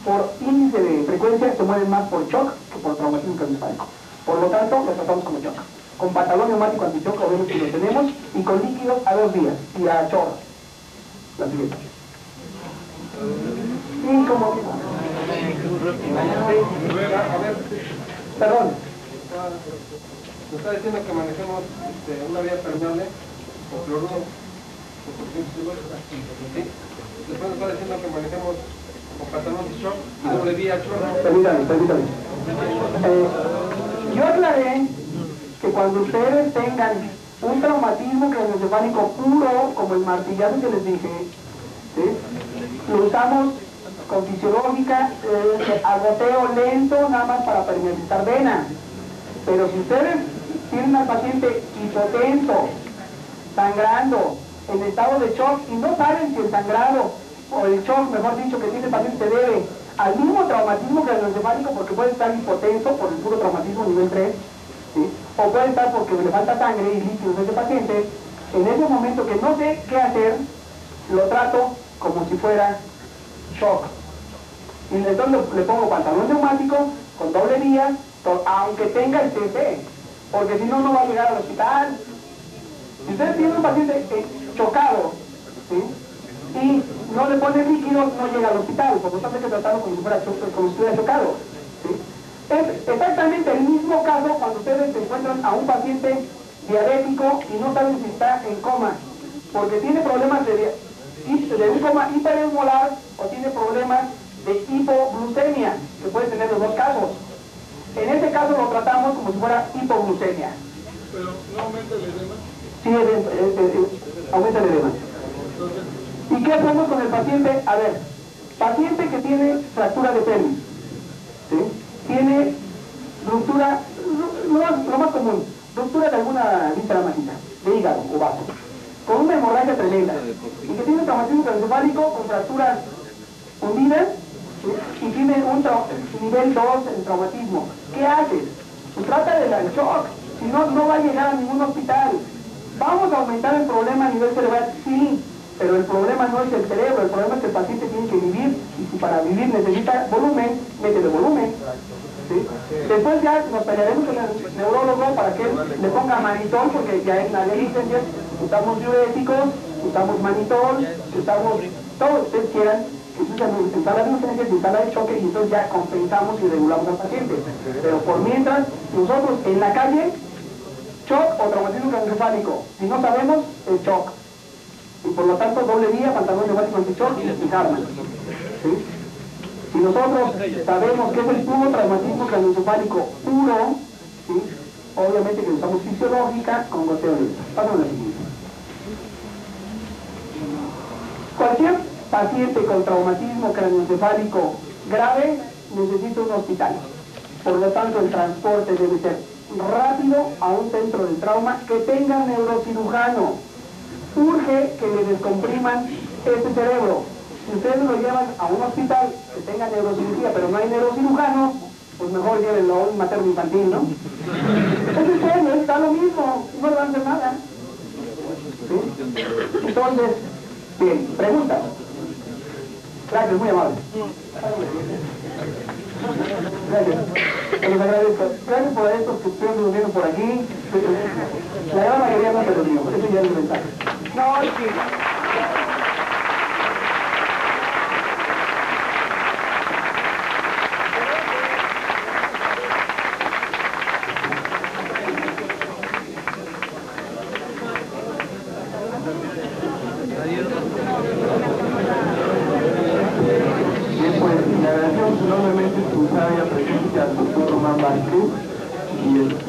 Por índice de frecuencia se mueven más por shock que por traumatismo craneoencefálico. Por lo tanto, lo tratamos como shock. Con pantalón neumático anti-shock, obviamente lo tenemos, y con líquidos a 2 días, y a chorro. La siguiente. Y como... Perdón. Nos está diciendo que manejemos una vía permeable con cloruro. ¿Sí? Después nos está diciendo que manejemos con pantalón de shock y doble vía chorro. Permítame. Yo aclaré que cuando ustedes tengan un traumatismo craneoencefálico puro, como el martillazo que les dije, ¿sí? Lo usamos con fisiológica, agoteo lento, nada más para permeabilizar vena. Pero si ustedes tienen al paciente hipotenso, sangrando, en estado de shock, y no saben si el sangrado o el shock, mejor dicho, que tiene el paciente se debe al mismo traumatismo craneoencefálico, porque puede estar hipotenso por el puro traumatismo nivel 3, ¿sí? O puede estar porque le falta sangre y líquidos a ese paciente, en ese momento que no sé qué hacer, lo trato como si fuera shock. Y entonces le pongo pantalón neumático con doble vía, aunque tenga el CC, porque si no, no va a llegar al hospital. Si ustedes tienen un paciente chocado, ¿sí? Y no le ponen líquidos, no llega al hospital, por lo tanto hay que tratarlo como si estuviera chocado, ¿sí? Es exactamente el mismo caso cuando ustedes se encuentran a un paciente diabético y no saben si está en coma, porque tiene problemas de un coma hiperesmolar o tiene problemas de hipoglucemia, que puede tener los dos casos. En este caso lo tratamos como si fuera hipoglucemia. ¿Pero no aumenta el edema? Sí, aumenta el edema. ¿Y qué hacemos con el paciente? A ver, paciente que tiene fractura de pelvis, ¿sí? Tiene ruptura, lo más común, ruptura de alguna víscera mágica, de hígado o vaso, con una hemorragia tremenda, y que tiene un traumatismo craneoencefálico con fracturas hundidas, ¿sí? Y tiene un nivel 2 en traumatismo. ¿Qué haces? Pues trata de dar shock, si no, no va a llegar a ningún hospital. ¿Vamos a aumentar el problema a nivel cerebral? Sí, pero el problema no es el cerebro, el problema es que el paciente tiene que vivir, y si para vivir necesita volumen, métele volumen. ¿Sí? Después ya nos pelearemos con el neurólogo para que él le ponga manitol, porque ya en la ley licencias usamos diuréticos, usamos manitol, usamos todo lo que ustedes quieran, que se usan en sala de urgencias y en sala de choque, y entonces ya compensamos y regulamos al paciente. Pero por mientras, nosotros en la calle, shock o traumatismo craneoencefálico, si no sabemos, es shock. Y por lo tanto, doble vía, pantalón neumático anti-shock y Harman. ¿Sí? Si nosotros sabemos que es el puro traumatismo craneoencefálico puro, ¿sí? Obviamente que usamos fisiológica con goteo de esta. Pasamos a la siguiente. Cualquier paciente con traumatismo craneoencefálico grave necesita un hospital. Por lo tanto, el transporte debe ser rápido a un centro de trauma que tenga neurocirujano. Urge que le descompriman este cerebro. Si ustedes lo llevan a un hospital que tenga neurocirugía, pero no hay neurocirujano, pues mejor llévenlo a un materno infantil, ¿no? Es en serio, está lo mismo, no le van a hacer nada. ¿Sí? Entonces, bien, preguntas. Gracias, muy amable. Gracias. Se los agradezco. Gracias por estos que estuvieron durmiendo por aquí. La gran mayoría no se durmió, eso ya es el mensaje. No, es que... Bien, pues le agradecemos enormemente su sabia presencia al doctor Román Vázquez y